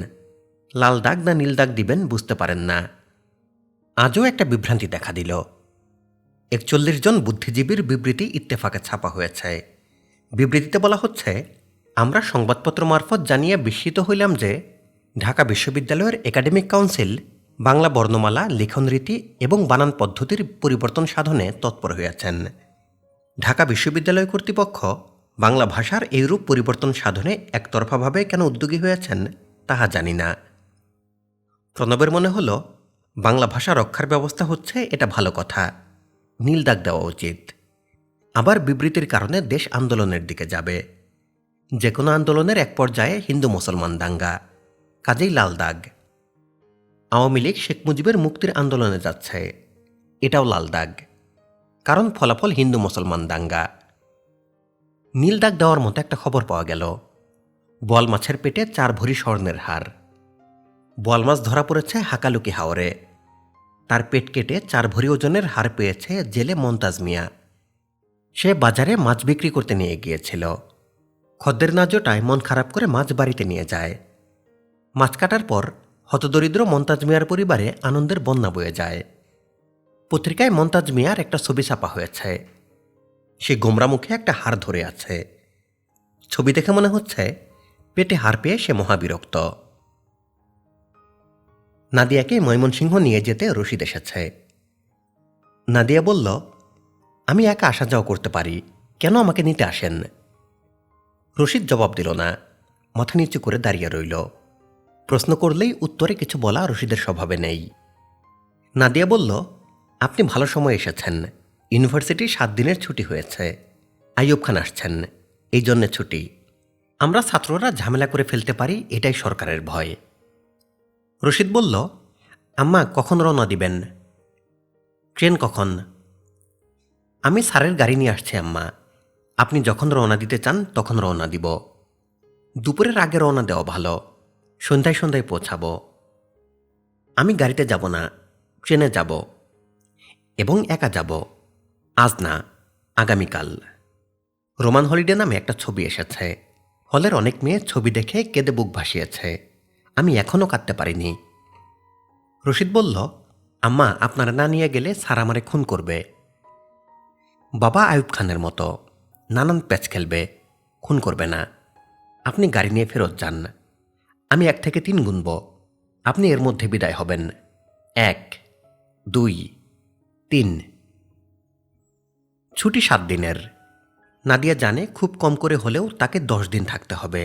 লাল দাগ না নীল দাগ দিবেন বুঝতে পারেন না। আজও একটা বিভ্রান্তি দেখা দিল। 41 জন বুদ্ধিজীবীর বিবৃতি ইত্তেফাকে ছাপা হয়েছে। বিবৃতিতে বলা হচ্ছে, আমরা সংবাদপত্র মারফত জানিয়ে বিস্মিত হইলাম যে ঢাকা বিশ্ববিদ্যালয়ের একাডেমিক কাউন্সিল বাংলা বর্ণমালা, লিখন রীতি এবং বানান পদ্ধতির পরিবর্তন সাধনে তৎপর হইয়াছেন। ঢাকা বিশ্ববিদ্যালয় কর্তৃপক্ষ বাংলা ভাষার এইরূপ পরিবর্তন সাধনে একতরফাভাবে কেন উদ্যোগী হয়েছেন তাহা জানি না। প্রণবের মনে হল, বাংলা ভাষা রক্ষার ব্যবস্থা হচ্ছে, এটা ভালো কথা, নীল দাগ দেওয়া উচিত। আবার বিবৃতির কারণে দেশ আন্দোলনের দিকে যাবে। যে কোনো আন্দোলনের এক পর্যায়ে হিন্দু মুসলমান দাঙ্গা, কাজেই লাল দাগ। আওয়ামী লীগ শেখ মুজিবের মুক্তির আন্দোলনে যাচ্ছে, এটাও লাল দাগ, কারণ ফলাফল হিন্দু মুসলমান দাঙ্গা। নীল দাগ দেওয়ার মতো একটা খবর পাওয়া গেল, বোয়াল মাছের পেটে 4 ভরি স্বর্ণের হার। বোয়াল মাছ ধরা পড়েছে হাকালুকি হাওরে, তার পেট কেটে 4 ভরি ওজনের হার পেয়েছে জেলে মমতাজ মিয়া। সে বাজারে মাছ বিক্রি করতে নিয়ে গিয়েছিল। খদ্দের না জোটায় মন খারাপ করে মাছ বাড়িতে নিয়ে যায়। মাছ কাটার পর হতদরিদ্র মমতাজ মিয়ার পরিবারে আনন্দের বন্যা বয়ে যায়। পত্রিকায় মমতাজ মিয়ার একটা ছবি ছাপা হয়েছে। সে গোমরা মুখে একটা হার ধরে আছে। ছবি দেখে মনে হচ্ছে পেটে হার পেয়ে সে মহাবিরক্ত। নাদিয়াকে ময়মনসিংহ নিয়ে যেতে রশিদ এসেছে। নাদিয়া বলল, আমি একা আসা যাওয়া করতে পারি, কেন আমাকে নিতে আসেন? রশিদ জবাব দিল না, মাথা নিচু করে দাঁড়িয়ে রইল। প্রশ্ন করলেই উত্তরে কিছু বলা রশিদের স্বভাবে নেই। নাদিয়া বলল, আপনি ভালো সময় এসেছেন, ইউনিভার্সিটি 7 দিনের ছুটি হয়েছে, আইয়ুব খান আসছেন, এই জন্যে ছুটি। আমরা ছাত্ররা ঝামেলা করে ফেলতে পারি, এটাই সরকারের ভয়। রশিদ বলল, আম্মা কখন রওনা দিবেন? ট্রেন কখন? আমি স্যারের গাড়ি নিয়ে আসছি আম্মা, আপনি যখন রওনা দিতে চান তখন রওনা দিব। দুপুরের আগে রওনা দেওয়া ভালো, সন্ধ্যায় সন্ধ্যায় পৌঁছাবো। আমি গাড়িতে যাব না, ট্রেনে যাব, এবং একা যাব। আজ না, আগামীকাল। রোমান হলিডে নামে একটা ছবি এসেছে। হলের অনেক মেয়ে ছবি দেখে কেঁদে বুক ভাসিয়েছে। আমি এখনও কাঁদতে পারিনি। রশিদ বলল, আম্মা, আপনারা না নিয়ে গেলে স্যার আমারে খুন করবে। বাবা আয়ুব খানের মতো নানান প্যাচ খেলবে, খুন করবে না। আপনি গাড়ি নিয়ে ফেরত যান। আমি 1 থেকে 3 গুনব, আপনি এর মধ্যে বিদায় হবেন। 1, 2, 3। ছুটি 7 দিনের। নাদিয়া জানে খুব কম করে হলেও তাকে 10 দিন থাকতে হবে।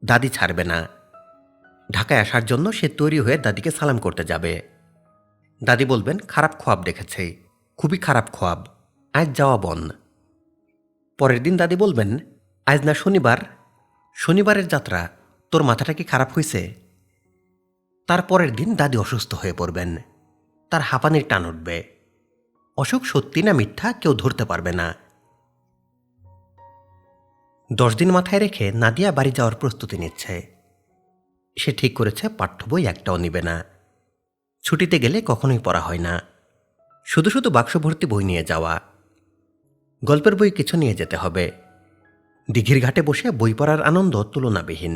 দাদি ছাড়বে না। ঢাকায় আসার জন্য সে তৈরি হয়ে দাদিকে সালাম করতে যাবে। দাদি বলবেন, খারাপ খোয়াব দেখেছে, খুবই খারাপ খোয়াব, আজ যাওয়া বন। পরের দিন দাদি বলবেন, আজ না শনিবার, শনিবারের যাত্রা, তোর মাথাটা কি খারাপ হয়েছে? তার পরের দিন দাদি অসুস্থ হয়ে পড়বেন। তার হাঁপানির টান উঠবে। অসুখ সত্যি না মিথ্যা কেউ ধরতে পারবে না। 10 দিন মাথায় রেখে নাদিয়া বাড়ি যাওয়ার প্রস্তুতি নিচ্ছে। সে ঠিক করেছে পাঠ্য বই একটাও নিবে না। ছুটিতে গেলে কখনোই পড়া হয় না, শুধু শুধু বাক্স ভর্তি বই নিয়ে যাওয়া। গল্পের বই কিছু নিয়ে যেতে হবে। দিঘির ঘাটে বসে বই পড়ার আনন্দ তুলনাবিহীন।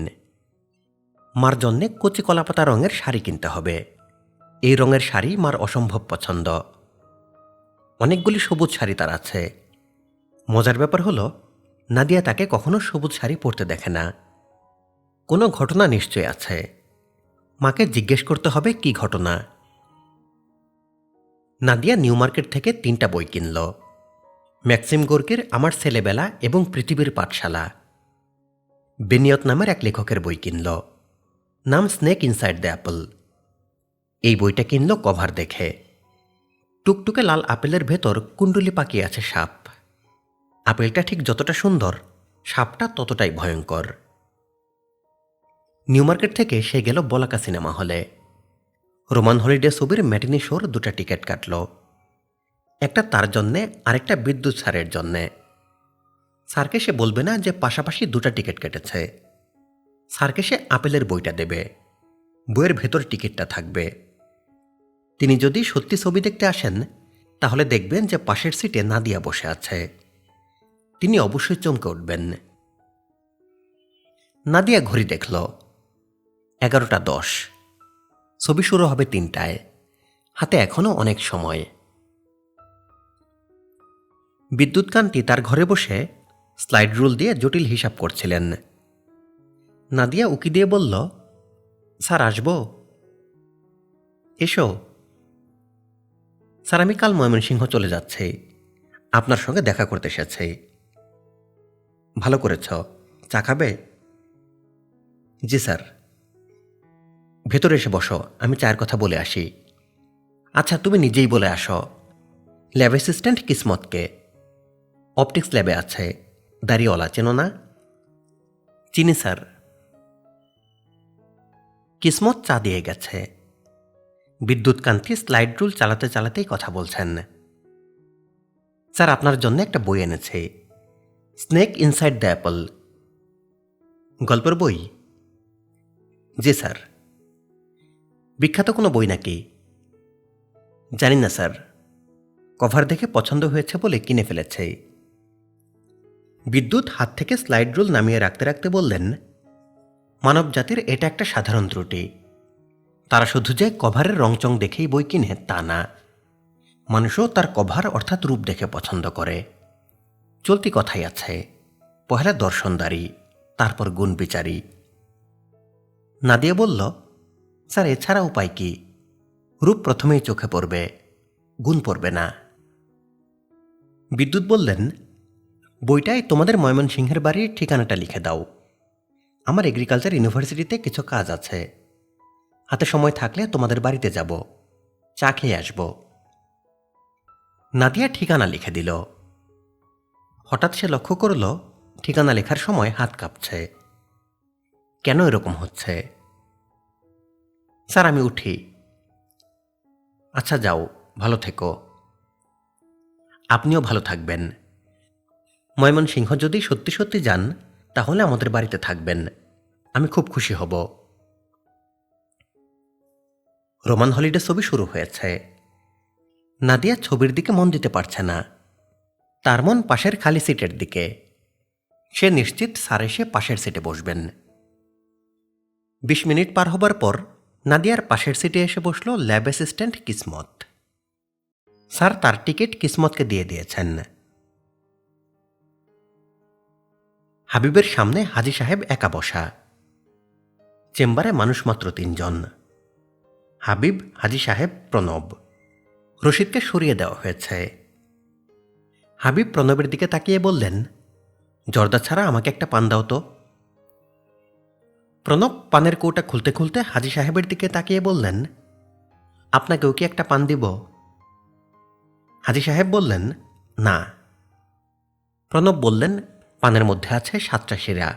মার জন্যে কচি কলাপাতা রঙের শাড়ি কিনতে হবে। এই রঙের শাড়ি মার অসম্ভব পছন্দ। অনেকগুলি সবুজ শাড়ি তার আছে। মজার ব্যাপার হলো, নাদিয়া তাকে কখনো সবুজ শাড়ি পরতে দেখে না। কোনো ঘটনা নিশ্চয় আছে। মাকে জিজ্ঞেস করতে হবে কি ঘটনা। নাদিয়া নিউ মার্কেট থেকে 3টা বই কিনল। ম্যাক্সিম গোর্কির আমার ছেলেবেলা এবং পৃথিবীর পাঠশালা। বেনিয়ত নামের এক লেখকের বই কিনল, নাম স্নেক ইনসাইড দ্য অ্যাপল। এই বইটা কিনল কভার দেখে। টুকটুকে লাল আপেলের ভেতর কুণ্ডুলি পাকিয়ে আছে সাপ। আপেলটা ঠিক যতটা সুন্দর, সাপটা ততটাই ভয়ঙ্কর। নিউ মার্কেট থেকে সে গেল বলাকা সিনেমা হলে। রোমান হলিডে ছবির ম্যাটিনি শোর 2টা টিকিট কাটল। একটা তার জন্যে, আরেকটা বিদ্যুৎ স্যারের জন্যে। স্যারকে সে বলবে না যে পাশাপাশি 2টা টিকিট কেটেছে। স্যারকে সে আপেলের বইটা দেবে, বইয়ের ভেতর টিকিটটা থাকবে। তিনি যদি সত্যি ছবি দেখতে আসেন, তাহলে দেখবেন যে পাশের সিটে নাদিয়া বসে আছে। তিনি অবশ্যই চমকে উঠবেন। নাদিয়া ঘড়ি দেখল, 11:10। ছবি শুরু হবে 3টায়। হাতে এখনও অনেক সময়। বিদ্যুৎকান্তি তার ঘরে বসে স্লাইড রুল দিয়ে জটিল হিসাব করছিলেন। নাদিয়া উকি দিয়ে বলল, স্যার আসব? এসো। স্যার, আমি কাল ময়মনসিংহ চলে যাচ্ছি, আপনার সঙ্গে দেখা করতে এসেছি। ভালো করেছ। চা খাবে? জি স্যার। ভেতরে এসে বসো, আমি চায়ের কথা বলে আসি। আচ্ছা, তুমি নিজেই বলে আসো। Lab assistant কিসমতকে? অপটিক্স ল্যাবে আছে, দাড়িওয়ালা, চেনো না? চিনি স্যার। কিসমত চা দিয়ে গেছে। বিদ্যুৎকান্তি স্লাইড রুল চালাতে চালাতেই কথা বলছেন। স্যার, আপনার জন্য একটা বই এনেছে, স্নেক ইনসাইড দ্য অ্যাপল। গল্পের বই? জি স্যার। বিখ্যাত কোনো বই নাকি? জানি না স্যার, কভার দেখে পছন্দ হয়েছে বলে কিনে ফেলেছে। বিদ্যুৎ হাত থেকে স্লাইড রুল নামিয়ে রাখতে রাখতে বললেন, মানব জাতির এটা একটা সাধারণ ত্রুটি। তারা শুধু যে কভারের রংচং দেখেই বই কিনে তা না, মানুষও তার কভার অর্থাৎ রূপ দেখে পছন্দ করে। চলতি কথাই আছে, পহেলা দর্শনদারি, তারপর গুণ বিচারী। নাদিয়া বলল, স্যার, এছাড়া উপায় কি? রূপ প্রথমেই চোখে পড়বে, গুণ পড়বে না। বিদ্যুৎ বললেন, বইটায় তোমাদের ময়মনসিংহের বাড়ির ঠিকানাটা লিখে দাও। আমার এগ্রিকালচার ইউনিভার্সিটিতে কিছু কাজ আছে। হাতে সময় থাকলে তোমাদের বাড়িতে যাব, চা খেয়ে আসব। নাদিয়া ঠিকানা লিখে দিল। হঠাৎ সে লক্ষ্য করল, ঠিকানা লেখার সময় হাত কাঁপছে। কেন এরকম হচ্ছে? স্যার, আমি উঠি। আচ্ছা যাও, ভালো থেকো। আপনিও ভালো থাকবেন। ময়মনসিংহ যদি সত্যি সত্যি যান, তাহলে আমাদের বাড়িতে থাকবেন, আমি খুব খুশি হব। রোমান হলিডে ছবি শুরু হয়েছে। নাদিয়া ছবির দিকে মন দিতে পারছে না, তার মন পাশের খালি সিটের দিকে। সে নিশ্চিত স্যার এসে পাশের সিটে বসবেন। 20 মিনিট পার হবার পর নাদিয়ার পাশের সিটে এসে বসল ল্যাব অ্যাসিস্ট্যান্ট কিসমত। স্যার তার টিকিট কিসমতকে দিয়ে দিয়েছেন। হাবিবের সামনে হাজী সাহেব একা বসা। চেম্বারে মানুষ মাত্র 3 জন, হাবিব, হাজী সাহেব, প্রণব। রশিদকে সরিয়ে দেওয়া হয়েছে। হাবিব প্রণবের দিকে তাকিয়ে বললেন, জর্দা ছাড়া আমাকে একটা পান দাও তো। প্রণব পানের কৌটা খুলতে খুলতে হাজী সাহেবের দিকে তাকিয়ে বললেন, আপনাকেও কি একটা পান দিব? হাজী সাহেব বললেন, না। প্রণব বললেন, পানের মধ্যে আছে 7টা শিরা।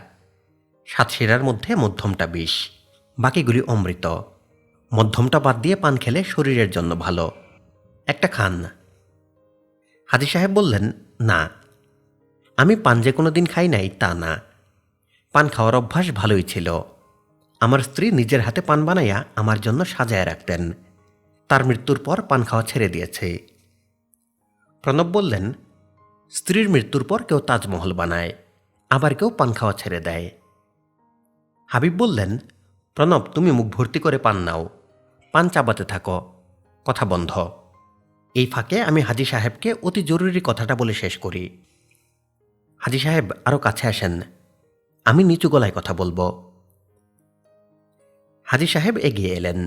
7 শিরার মধ্যে মধ্যমটা বিষ, বাকিগুলি অমৃত। মধ্যমটা বাদ দিয়ে পান খেলে শরীরের জন্য ভালো, একটা খান। হাজী সাহেব বললেন, না, আমি পান যে কোনো দিন খাই নাই তা না। পান খাওয়ার অভ্যাস ভালোই ছিল। আমার স্ত্রী নিজের হাতে পান বানাইয়া আমার জন্য সাজায় রাখতেন। তার মৃত্যুর পর পান খাওয়া ছেড়ে দিয়েছে। প্রণব বললেন, স্ত্রীর মৃত্যুর পর কেউ তাজমহল বানায়, আবার কেউ পান খাওয়া ছেড়ে দেয়। হাবিব বললেন, প্রণব তুমি মুখ ভর্তি করে পান নাও, পান চাবাতে থাকো, কথা বন্ধ। এই ফাঁকে আমি হাজী সাহেবকে অতি জরুরি কথাটা বলে শেষ করি। হাজী সাহেব আরও কাছে আসেন, আমি নিচু গলায় কথা বলবো। হাজী সাহেব এগিয়ে এলেন,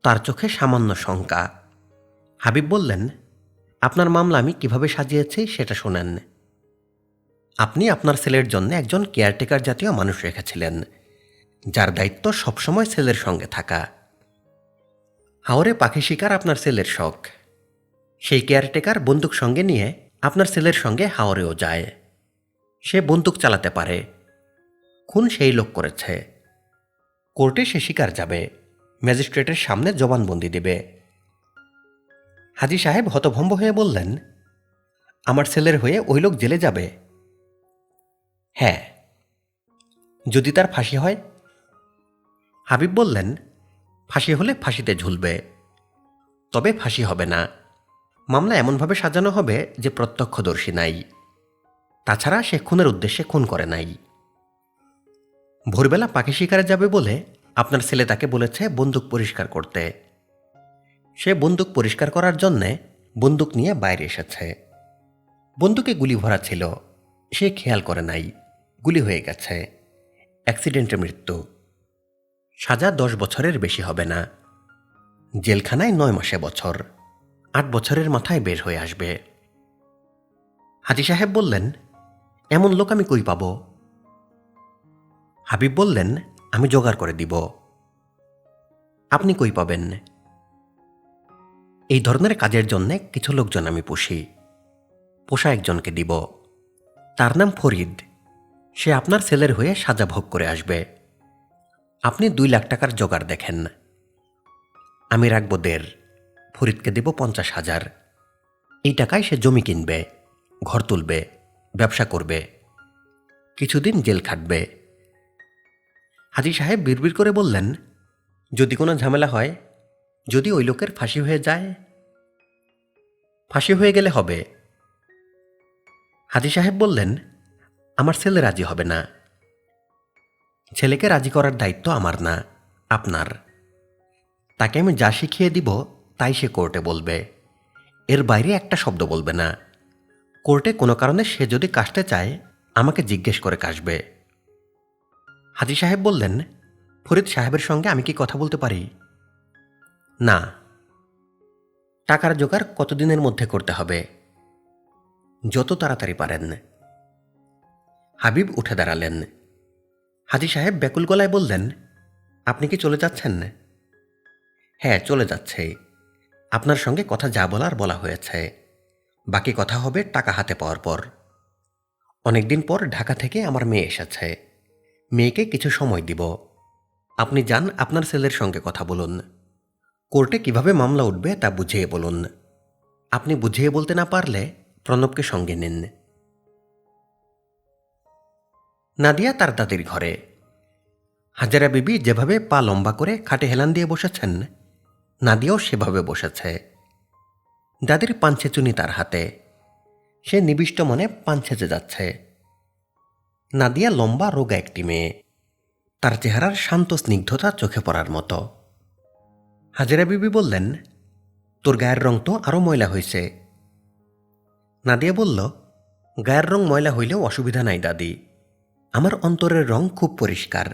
তার চোখে সামান্য শঙ্কা। হাবিব বললেন, আপনার মামলা আমি কিভাবে সাজিয়েছি সেটা শোনেন। আপনি আপনার ছেলের জন্য একজন কেয়ারটেকার জাতীয় মানুষ রেখেছিলেন, যার দায়িত্ব সবসময় ছেলের সঙ্গে থাকা। হাওরে পাখি শিকার আপনার ছেলের শখ। সেই কেয়ারটেকার বন্দুক সঙ্গে নিয়ে আপনার ছেলের সঙ্গে হাওরেও যায়। সে বন্দুক চালাতে পারে। খুন সেই লোক করেছে। কোর্টে সে শিকার যাবে, ম্যাজিস্ট্রেটের সামনে জবানবন্দি দেবে। হাজী সাহেব হতভম্ব হয়ে বললেন, আমার ছেলের হয়ে ওই লোক জেলে যাবে? হ্যাঁ, যদি তার ফাঁসি হয়। হাবিব বললেন, ফাঁসি হলে ফাঁসিতে ঝুলবে, তবে ফাঁসি হবে না। মামলা এমনভাবে সাজানো হবে যে প্রত্যক্ষদর্শী নাই। তাছাড়া সে খুনের উদ্দেশ্যে খুন করে নাই। ভোরবেলা পাখি শিকারে যাবে বলে আপনার ছেলে তাকে বলেছে বন্দুক পরিষ্কার করতে। সে বন্দুক পরিষ্কার করার জন্যে বন্দুক নিয়ে বাইরে এসেছে। বন্দুকে গুলি ভরা ছিল, সে খেয়াল করে নাই, গুলি হয়ে গেছে। অ্যাক্সিডেন্টে মৃত্যু। সাজা 10 বছরের বেশি হবে না। জেলখানায় 9 মাসে বছর, 8 বছরের মাথায় বের হয়ে আসবে। হাজী সাহেব বললেন, এমন লোক আমি কই পাব? হাবিব বললেন, আমি জোগাড় করে দিব। আপনি কই পাবেন? এই ধরনের কাজের জন্যে কিছু লোকজন আমি পুষি। পোষা একজনকে দিব, তার নাম ফরিদ। সে আপনার ছেলের হয়ে সাজা ভোগ করে আসবে। আপনি 2 লাখ টাকার জোগাড় দেখেন। আমি রাখব 1.5, ফরিদকে দেব 50,000। এই টাকায় সে জমি কিনবে, ঘর তুলবে, ব্যবসা করবে, কিছুদিন জেল খাটবে। হাজী সাহেব বিড়বিড় করে বললেন, যদি কোনো ঝামেলা হয়, যদি ওই লোকের ফাঁসি হয়ে যায়? ফাঁসি হয়ে গেলে হবে। হাজী সাহেব বললেন, আমার ছেলে রাজি হবে না। ছেলেকে রাজি করার দায়িত্ব আমার না, আপনার। তাকে আমি যা শিখিয়ে দিব তাই সে কোর্টে বলবে, এর বাইরে একটা শব্দ বলবে না। কোর্টে কোনো কারণে সে যদি কাশতে চায় আমাকে জিজ্ঞেস করে কাশবে। হাজী সাহেব বললেন, ফরিদ সাহেবের সঙ্গে আমি কি কথা বলতে পারি? না। টাকার জোগাড় কতদিনের মধ্যে করতে হবে? যত তাড়াতাড়ি পারেন। হাবিব উঠে দাঁড়ালেন। হাজী সাহেব ব্যাকুল গলায় বললেন, আপনি কি চলে যাচ্ছেন? হ্যাঁ, চলে যাচ্ছে। আপনার সঙ্গে কথা যা বলার বলা হয়েছে, বাকি কথা হবে টাকা হাতে পাওয়ার পর। অনেকদিন পর ঢাকা থেকে আমার মেয়ে এসেছে। মেয়েকে কিছু সময় দিব। আপনি যান, আপনার ছেলের সঙ্গে কথা বলুন। কোর্টে কিভাবে মামলা উঠবে তা বুঝিয়ে বলুন। আপনি বুঝিয়ে বলতে না পারলে প্রণবকে সঙ্গে নিন। নাদিয়া তার দাদির ঘরে। হাজেরা বিবি যেভাবে পা লম্বা করে খাটে হেলান দিয়ে বসেছেন, নাদিয়াও সেভাবে বসেছে। দাদির পান ছেঁচুনি তার হাতে, সে নিবিষ্ট মনে পান ছেঁচে যাচ্ছে। নাদিয়া লম্বা রোগা একটি মেয়ে, তার চেহারার শান্ত স্নিগ্ধতা চোখে পড়ার মতো। হাজেরা বিবি বললেন, তোর গায়ের রং তো আরও ময়লা হয়েছে। নাদিয়া বলল, গায়ের রং ময়লা হইলেও অসুবিধা নাই দাদি, আমার অন্তরের রং খুব পরিষ্কার।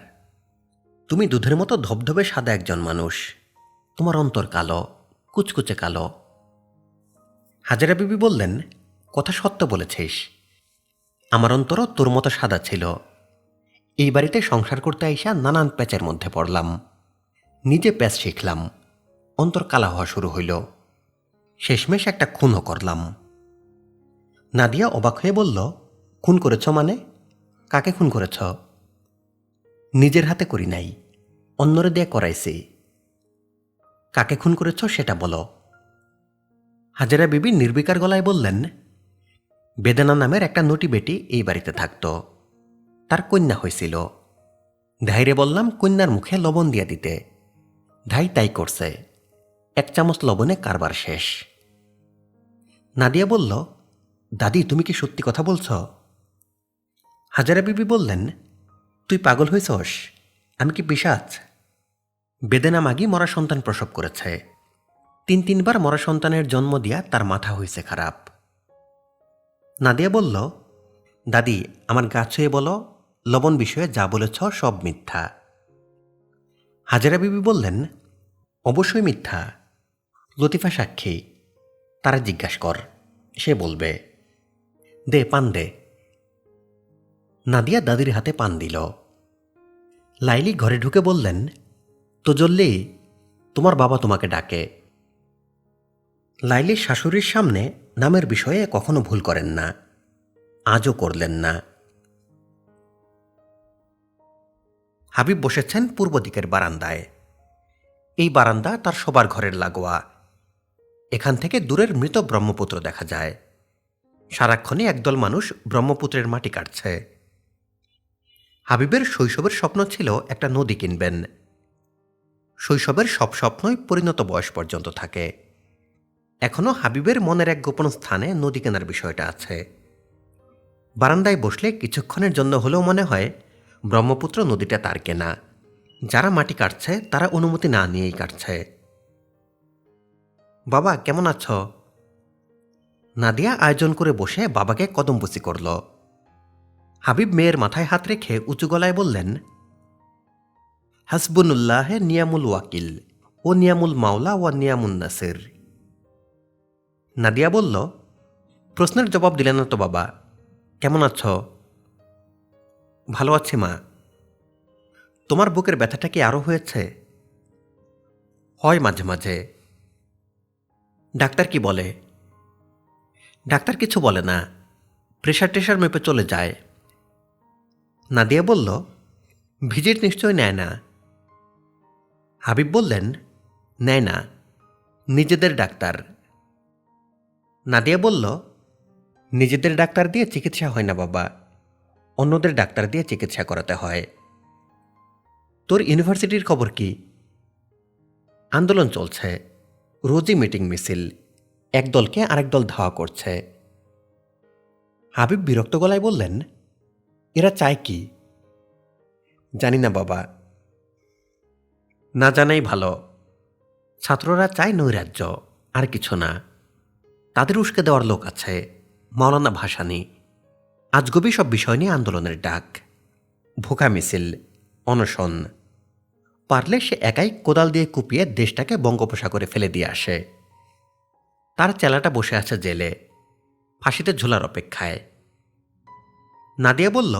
তুমি দুধের মতো ধবধবে সাদা একজন মানুষ, তোমার অন্তর কালো, কুচকুচে কালো। হাজেরা বিবি বললেন, কথা সত্য বলেছিস, আমার অন্তরও তোর মতো সাদা ছিল। এই বাড়িতে সংসার করতে আইসা নানান প্যাচের মধ্যে পড়লাম, নিজে প্যাচ শিখলাম, অন্তর কালা হওয়া শুরু হইল, শেষমেশ একটা খুনও করলাম। নাদিয়া অবাক হয়ে বলল, খুন করেছ মানে? কাকে খুন করেছ? নিজের হাতে করি নাই, অন্যরে দিয়ে করাইছি। কাকে খুন করেছ সেটা বলো। হাজেরা বিবি নির্বিকার গলায় বললেন, বেদানা নামের একটা নটি বেটি এই বাড়িতে থাকত, তার কন্যা হয়েছিল। ধাইরে বললাম কন্যার মুখে লবণ দিয়ে দিতে, ধাই তাই করছে, 1 চামচ লবণে কারবার শেষ। নাদিয়া বলল, দাদি তুমি কি সত্যি কথা বলছ? হাজেরা বিবি বললেন, তুই পাগল হয়েছস? আমি কি পিশাচ? বেদেনা মাগি মরা সন্তান প্রসব করেছে, 3 বার মরা সন্তানের জন্ম দিয়া তার মাথা হয়েছে খারাপ। নাদিয়া বলল, দাদি আমার গা ছুঁয়ে বলো, লবণ বিষয়ে যা বলেছ সব মিথ্যা। হাজেরা বিবি বললেন, অবশ্যই মিথ্যা, লতিফা সাক্ষী, তারা জিজ্ঞাসা কর, সে বলবে। দে পান দে। নাদিয়া দাদির হাতে পান দিল। লাইলি ঘরে ঢুকে বললেন, তো জল্লি, তোমার বাবা তোমাকে ডাকে। লাইলির শাশুড়ির সামনে নামের বিষয়ে কখনো ভুল করেন না, আজও করলেন না। হাবিব বসেছেন পূর্ব দিকের বারান্দায়। এই বারান্দা তার সবার ঘরের লাগোয়া। এখান থেকে দূরের মৃত ব্রহ্মপুত্র দেখা যায়। সারাক্ষণই একদল মানুষ ব্রহ্মপুত্রের মাটি কাটছে। হাবিবের শৈশবের স্বপ্ন ছিল একটা নদী কিনবেন। শৈশবের সব স্বপ্নই পরিণত বয়স পর্যন্ত থাকে। এখনো হাবিবের মনের এক গোপন স্থানে নদী কেনার বিষয়টা আছে। বারান্দায় বসলে কিছুক্ষণের জন্য হলেও মনে হয় ব্রহ্মপুত্র নদীটা তার কেনা, যারা মাটি কাটছে তারা অনুমতি না নিয়েই কাটছে। বাবা কেমন আছ? নাদিয়া আয়োজন করে বসে বাবাকে কদমবুচি করল। হাবিব মেয়ের মাথায় হাত রেখে উঁচু গলায় বললেন, হাসবুনুল্লাহ নিয়ামুল ওয়াকিল ও নিয়ামুল মাওলা ও নিয়ামুন নাসির। নাদিয়া বলল, প্রশ্নের জবাব দিলেন না তো বাবা, কেমন আছ? ভালো আছি মা। তোমার বুকের ব্যথাটা কি আরও হয়েছে? হয় মাঝে মাঝে। ডাক্তার কি বলে? ডাক্তার কিছু বলে না, প্রেশার টেশার মেপে চলে যায়। নাদিয়া বলল, ভিজিট নিশ্চয় নেয় না? হাবিব বললেন, নেয় না, নিজেদের ডাক্তার। নাদিয়া বলল, নিজেদের ডাক্তার দিয়ে চিকিৎসা হয় না বাবা, অন্যদের ডাক্তার দিয়ে চিকিৎসা করাতে হয়। তোর ইউনিভার্সিটির খবর কি? আন্দোলন চলছে, রোজই মিটিং মিছিল, এক দলকে আরেক দল ধাওয়া করছে। হাবিব বিরক্ত গলায় বললেন, এরা চায় কি? জানি না বাবা। না জানাই ভালো। ছাত্ররা চায় নৈরাজ্য, আর কিছু না। তাদের উস্কে দেওয়ার লোক আছে, মাওলানা ভাসানী। আজগবি সব বিষয় নিয়ে আন্দোলনের ডাক, ভোকা মিছিল, অনশন। পারলে সে একাই কোদাল দিয়ে কুপিয়ে দেশটাকে বঙ্গোপসাগরে ফেলে দিয়ে আসে। তার চেলাটা বসে আছে জেলে, ফাঁসিতে ঝোলার অপেক্ষায়। নাদিয়া বলল,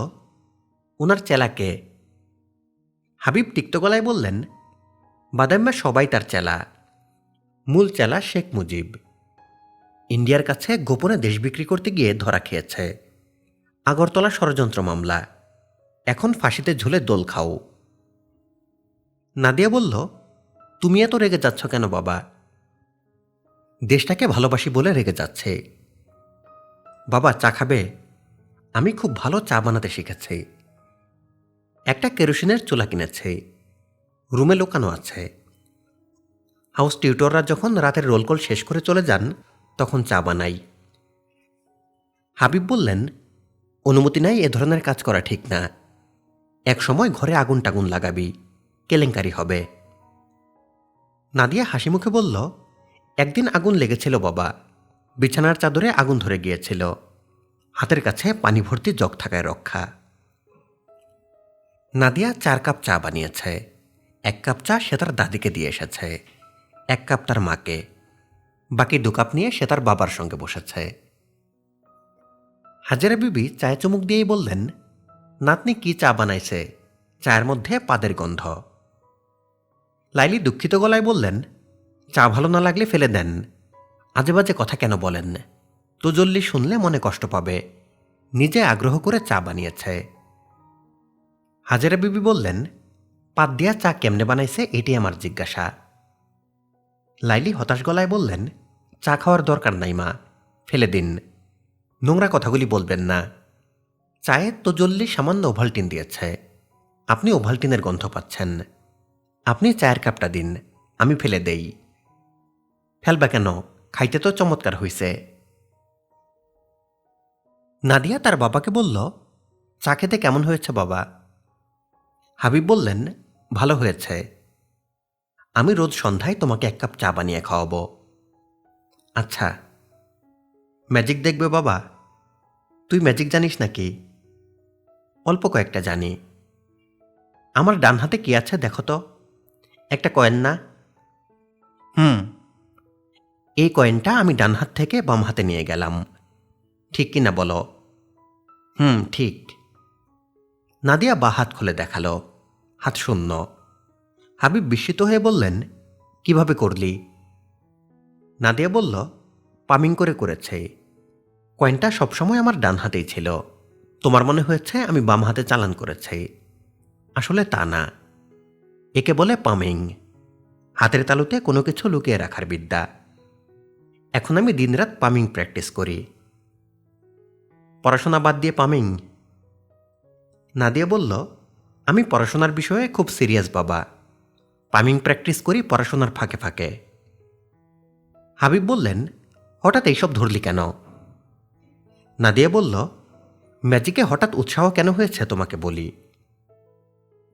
ওনার চেলাকে? হাবিব তিক্ত গলায় বললেন, বাদাম্মা সবাই তার চেলা। মূল চেলা শেখ মুজিব। ইন্ডিয়ার কাছে গোপনে দেশ বিক্রি করতে গিয়ে ধরা খেয়েছে। আগরতলা ষড়যন্ত্র মামলা, এখন ফাঁসিতে ঝুলে দোল খাও। নাদিয়া বলল, তুমি এত রেগে যাচ্ছ কেন বাবা? দেশটাকে ভালোবাসি বলে রেগে যাচ্ছে। বাবা চা খাবে? আমি খুব ভালো চা বানাতে শিখেছি। একটা কেরোসিনের চুলা কিনেছি, রুমে লুকানো আছে। হাউস টিউটররা যখন রাতের রোল কল শেষ করে চলে যান তখন চা বানাই। হাবিব বললেন, অনুমতি নাই এ ধরনের কাজ করা ঠিক না। এক সময় ঘরে আগুন টাগুন লাগাবি, কেলেঙ্কারি হবে। নাদিয়া হাসি মুখে বলল, একদিন আগুন লেগেছিল বাবা, বিছানার চাদরে আগুন ধরে গিয়েছিল, হাতের কাছে পানি ভর্তি জগ থাকায় রক্ষা। নাদিয়া 4 কাপ চা বানিয়েছে। 1 কাপ চা সে তার দাদিকে দিয়ে এসেছে, 1 কাপ তার মাকে, বাকি 2 কাপ নিয়ে সে তার বাবার সঙ্গে বসেছে। হাজেরা বিবি চায়ে চুমুক দিয়েই বললেন, নাতনি কি চা বানাইছে, চায়ের মধ্যে পাদের গন্ধ। লাইলি দুঃখিত গলায় বললেন, চা ভালো না লাগলে ফেলে দেন, আজে বাজে কথা কেন বলেন, তোজল্লি শুনলে মনে কষ্ট পাবে, নিজে আগ্রহ করে চা বানিয়েছে। হাজেরা বিবি বললেন, পাত দিয়া চা কেমনে বানাইছে এটি আমার জিজ্ঞাসা। লাইলি হতাশ গলায় বললেন, চা খাওয়ার দরকার নাই মা, ফেলে দিন, নোংরা কথাগুলি বলবেন না। চায়ে তোজল্লি সামান্য ওভালটিন দিয়েছে, আপনি ওভালটিনের গন্ধ পাচ্ছেন, আপনি চায়ের কাপটা দিন, আমি ফেলে দেই। ফেলবা কেন, খাইতে তো চমৎকার হইছে। নাদিয়া তার বাবাকে বলল, চা খেতে কেমন হয়েছে বাবা? হাবিব বললেন, ভালো হয়েছে, আমি রোজ সন্ধ্যায় তোমাকে 1 কাপ চা বানিয়ে খাওয়াবো। আচ্ছা। ম্যাজিক দেখবে বাবা? তুই ম্যাজিক জানিস নাকি? অল্প কয়েকটা জানি। আমার ডান হাতে কি আছে দেখো তো, একটা কয়েন না? এই কয়েনটা আমি ডান হাত থেকে বাম হাতে নিয়ে গেলাম, ঠিক কিনা বলো? ঠিক। নাদিয়া বা হাত খুলে দেখালো, হাত শূন্য। হাবিব বিস্মিত হয়ে বললেন, কিভাবে করলি? নাদিয়া বলল, পামিং করে করেছে। কয়েনটা সবসময় আমার ডান হাতেই ছিল, তোমার মনে হয়েছে আমি বাম হাতে চালান করেছি, আসলে তা না। একে বলে পামিং, হাতের তালুতে কোনো কিছু লুকিয়ে রাখার বিদ্যা। এখন আমি দিনরাত পামিং প্র্যাকটিস করি। পড়াশোনা বাদ দিয়ে পামিং? নাদিয়া বলল, আমি পড়াশোনার বিষয়ে খুব সিরিয়াস বাবা, পামিং প্র্যাকটিস করি পড়াশোনার ফাঁকে ফাঁকে। হাবিব বললেন, হঠাৎ এইসব ধরলি কেন? নাদিয়া বলল, ম্যাজিকে হঠাৎ উৎসাহ কেন হয়েছে তোমাকে বলি।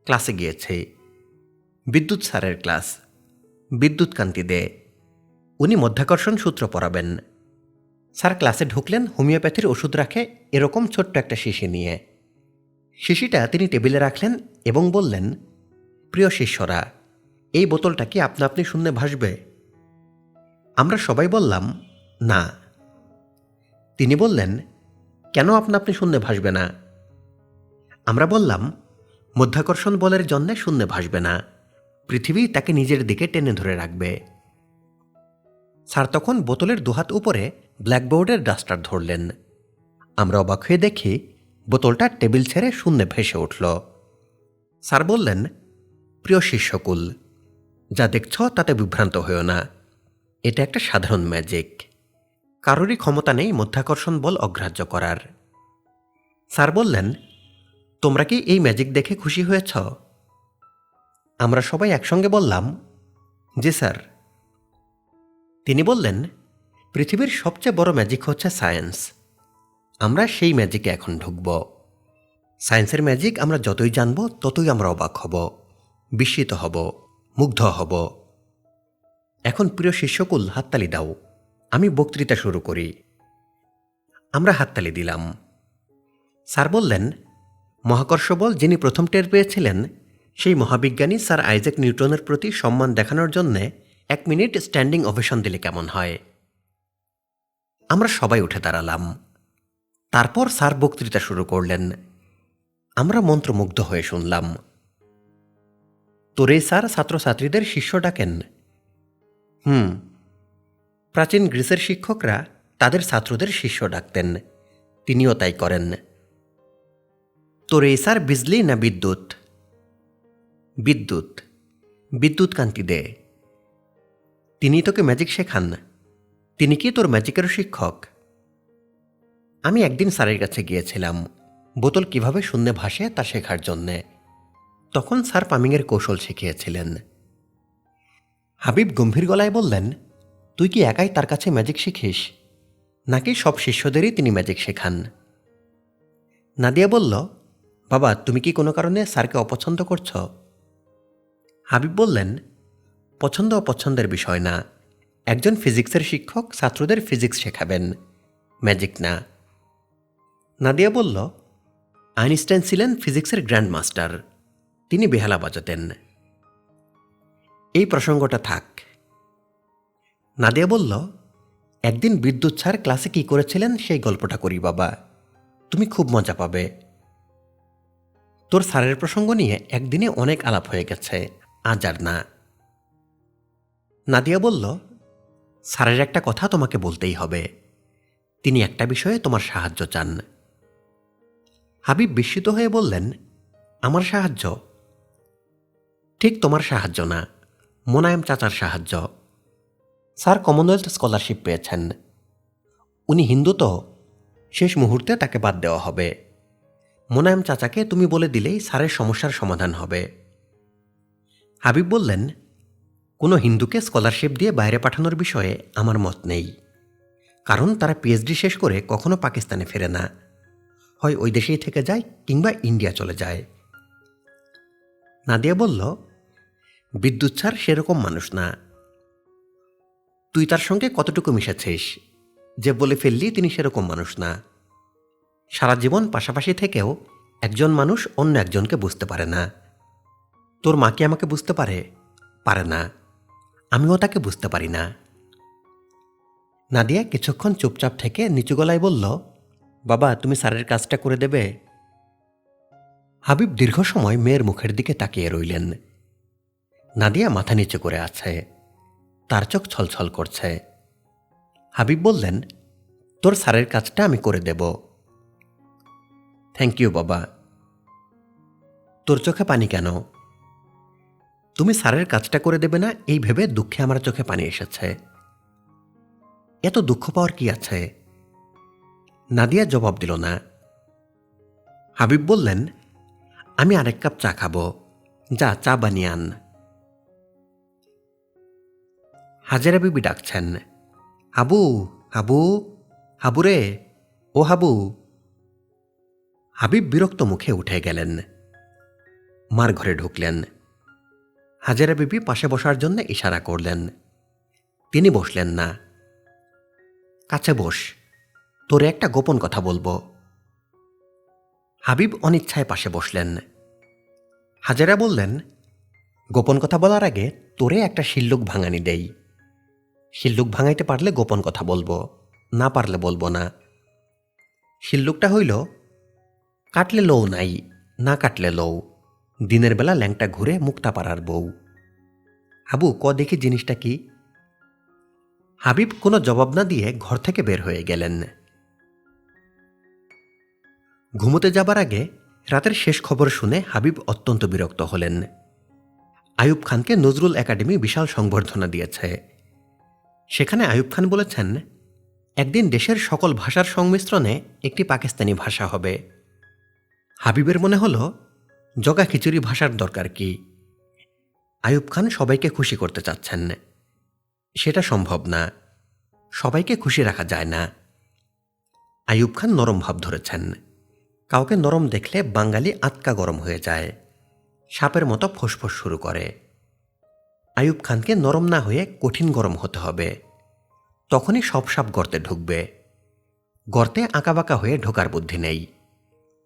ক্লাসে গিয়েছে, বিদ্যুৎ স্যারের ক্লাস, বিদ্যুৎ কান্তি দে, উনি মধ্যাকর্ষণ সূত্র পড়াবেন। স্যার ক্লাসে ঢুকলেন হোমিওপ্যাথির ওষুধ রাখে এরকম ছোট্ট একটা শিশি নিয়ে। শিশিটা তিনি টেবিলে রাখলেন এবং বললেন, প্রিয় শিষ্যরা, এই বোতলটা কি আপনা আপনি শূন্যে ভাসবে? আমরা সবাই বললাম, না। তিনি বললেন, কেন আপনা আপনি শূন্যে ভাসবে না? আমরা বললাম, মধ্যাকর্ষণ বলের জন্যে শূন্যে ভাসবে না, পৃথিবী তাকে নিজের দিকে টেনে ধরে রাখবে। স্যার তখন বোতলের দুহাত উপরে ব্ল্যাকবোর্ডের ডাস্টার ধরলেন। আমরা অবাক হয়ে দেখি বোতলটা টেবিল ছেড়ে শূন্যে ভেসে উঠল। স্যার বললেন, প্রিয় শিষ্যকুল, যা দেখছ তাতে বিভ্রান্ত হয়েও না, এটা একটা সাধারণ ম্যাজিক, কারোরই ক্ষমতা নেই মধ্যাকর্ষণ বল অগ্রাহ্য করার। স্যার বললেন, তোমরা কি এই ম্যাজিক দেখে খুশি হয়েছ? আমরা সবাই একসঙ্গে বললাম, জি স্যার। তিনি বললেন, পৃথিবীর সবচেয়ে বড় ম্যাজিক হচ্ছে সায়েন্স, আমরা সেই ম্যাজিকে এখন ঢুকব। সায়েন্সের ম্যাজিক আমরা যতই জানব ততই আমরা অবাক হব, বিস্মিত হব, মুগ্ধ হব। এখন প্রিয় শিষ্যকুল হাততালি দাও, আমি বক্তৃতা শুরু করি। আমরা হাততালি দিলাম। স্যার বললেন, মহাকর্ষ বল যিনি প্রথম টের পেয়েছিলেন সেই মহাবিজ্ঞানী স্যার আইজ্যাক নিউটনের প্রতি সম্মান দেখানোর জন্যে 1 মিনিট স্ট্যান্ডিং ওভেশন দিলে কেমন হয়? আমরা সবাই উঠে দাঁড়ালাম। তারপর স্যার বক্তৃতা শুরু করলেন। আমরা মন্ত্রমুগ্ধ হয়ে শুনলাম। তোরে স্যার ছাত্রছাত্রীদের শিষ্য ডাকেন? প্রাচীন গ্রিসের শিক্ষকরা তাদের ছাত্রদের শিষ্য ডাকতেন, তিনিও তাই করেন। তোরে স্যার বিজলি না বিদ্যুৎ? বিদ্যুৎ। বিদ্যুৎ কান্তি দে। তিনি তোকে ম্যাজিক শেখান, তিনি কি তোর ম্যাজিকের শিক্ষক? আমি একদিন স্যারের কাছে গিয়েছিলাম বোতল কিভাবে শূন্যে ভাসে তা শেখার জন্যে। তখন স্যার পামিংয়ের কৌশল শিখিয়েছিলেন। হাবিব গম্ভীর গলায় বললেন, তুই কি একাই তার কাছে ম্যাজিক শিখিস, নাকি সব শিষ্যদেরই তিনি ম্যাজিক শেখান? নাদিয়া বলল, বাবা তুমি কি কোনো কারণে স্যারকে অপছন্দ করছ? হাবিব বললেন, পছন্দ অপছন্দের বিষয় না, একজন ফিজিক্সের শিক্ষক ছাত্রদের ফিজিক্স শেখাবেন, ম্যাজিক না। নাদিয়া বলল, আইনস্টাইন ছিলেন ফিজিক্সের গ্র্যান্ড মাস্টার, তিনি বেহালা বাজাতেন। এই প্রসঙ্গটা থাক। নাদিয়া বলল, একদিন বিদ্যুৎ স্যার ক্লাসে কী করেছিলেন সেই গল্পটা করি বাবা, তুমি খুব মজা পাবে। তোর স্যারের প্রসঙ্গ নিয়ে একদিনে অনেক আলাপ হয়ে গেছে, আজ আর না। নাদিয়া বলল, স্যারের একটা কথা তোমাকে বলতেই হবে, তিনি একটা বিষয়ে তোমার সাহায্য চান। হাবিব বিস্মিত হয়ে বললেন, আমার সাহায্য? ঠিক তোমার সাহায্য না, মোনায়েম চাচার সাহায্য। স্যার কমনওয়েলথ স্কলারশিপ পেয়েছেন, উনি হিন্দু তো, শেষ মুহূর্তে তাকে বাদ দেওয়া হবে। মোনায়েম চাচাকে তুমি বলে দিলেই স্যারের সমস্যার সমাধান হবে। হাবিব বললেন, কোনো হিন্দুকে স্কলারশিপ দিয়ে বাইরে পাঠানোর বিষয়ে আমার মত নেই, কারণ তারা পিএইচডি শেষ করে কখনো পাকিস্তানে ফেরে না, হয় ওই দেশেই থেকে যায় কিংবা ইন্ডিয়া চলে যায়। নাদিয়া বলল, বিদ্যুৎ স্যার সেরকম মানুষ না। তুই তার সঙ্গে কতটুকু মিশেছিস যে বলে ফেললি তিনি সেরকম মানুষ না? সারা জীবন পাশাপাশি থেকেও একজন মানুষ অন্য একজনকে বুঝতে পারে না। তোর মা কি আমাকে বুঝতে পারে? পারে না, আমিও তাকে বুঝতে পারি না। নাদিয়া কিছুক্ষণ চুপচাপ থেকে নিচু গলায় বলল, বাবা তুমি স্যারের কাজটা করে দেবে? হাবিব দীর্ঘ সময় মেয়ের মুখের দিকে তাকিয়ে রইলেন। নাদিয়া মাথা নিচু করে আছে, তার চোখ ছলছল করছে। হাবিব বললেন, তোর স্যারের কাজটা আমি করে দেব। থ্যাংক ইউ বাবা। তোর চোখে পানি কেন? তুমি স্যারের কাজটা করে দেবে না এই ভেবে দুঃখে আমার চোখে পানি এসেছে। এত দুঃখ পাওয়ার কি আছে? নাদিয়া জবাব দিল না। হাবিব বললেন, আমি আরেক কাপ চা খাবো, যা চা বানিয়ে আন। হাজেরা বিবি ডাকছেন, হাবু, হাবু, হাবু রে, ও হাবু। হাবিব বিরক্ত মুখে উঠে গেলেন, মার ঘরে ঢুকলেন। হাজেরা বিবি পাশে বসার জন্য ইশারা করলেন, তিনি বসলেন না। কাছে বস, তোরে একটা গোপন কথা বলবো। হাবিব অনিচ্ছায় পাশে বসলেন। হাজেরা বললেন, গোপন কথা বলার আগে তোরে একটা শিল্লুক ভাঙানি দেই। শিল্লুক ভাঙাইতে পারলে গোপন কথা বলবো, না পারলে বলবো না। শিল্লুকটা হইল, কাটলে লৌ নাই, না কাটলে লৌ, দিনের বেলা ল্যাংটা ঘুরে মুক্তা পাড়ার বউ। হাবু ক দেখি জিনিসটা কি? হাবিব কোনো জবাব না দিয়ে ঘর থেকে বের হয়ে গেলেন। ঘুমোতে যাবার আগে রাতের শেষ খবর শুনে হাবিব অত্যন্ত বিরক্ত হলেন। আইয়ুব খানকে নজরুল একাডেমি বিশাল সংবর্ধনা দিয়েছে। সেখানে আইয়ুব খান বলেছেন, একদিন দেশের সকল ভাষার সংমিশ্রণে একটি পাকিস্তানি ভাষা হবে। হাবিবের মনে হল, জগা খিচুড়ি ভাষার দরকার কি? আইয়ুব খান সবাইকে খুশি করতে চাচ্ছেন, সেটা সম্ভব না, সবাইকে খুশি রাখা যায় না। আইয়ুব খান নরম ভাব ধরেছেন, কাউকে নরম দেখলে বাঙালি আতকা গরম হয়ে যায়, সাপের মতো ফোঁসফোঁস শুরু করে। আইয়ুব খানকে নরম না হয়ে কঠিন গরম হতে হবে, তখনই সব সাপ গর্তে ঢুকবে। গর্তে আঁকাবাঁকা হয়ে ঢোকার বুদ্ধি নেই,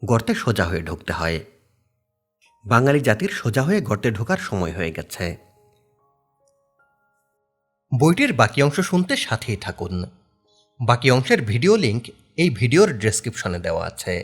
গর্তে সোজা হয়ে ঢুকতে হয়। বাঙালি জাতির সোজা হয়ে গর্তে ঢোকার সময় হয়ে গেছে। বইটির বাকি অংশ শুনতে সাথেই থাকুন। বাকি অংশের ভিডিও লিংক এই ভিডিওর ডেসক্রিপশনে দেওয়া আছে।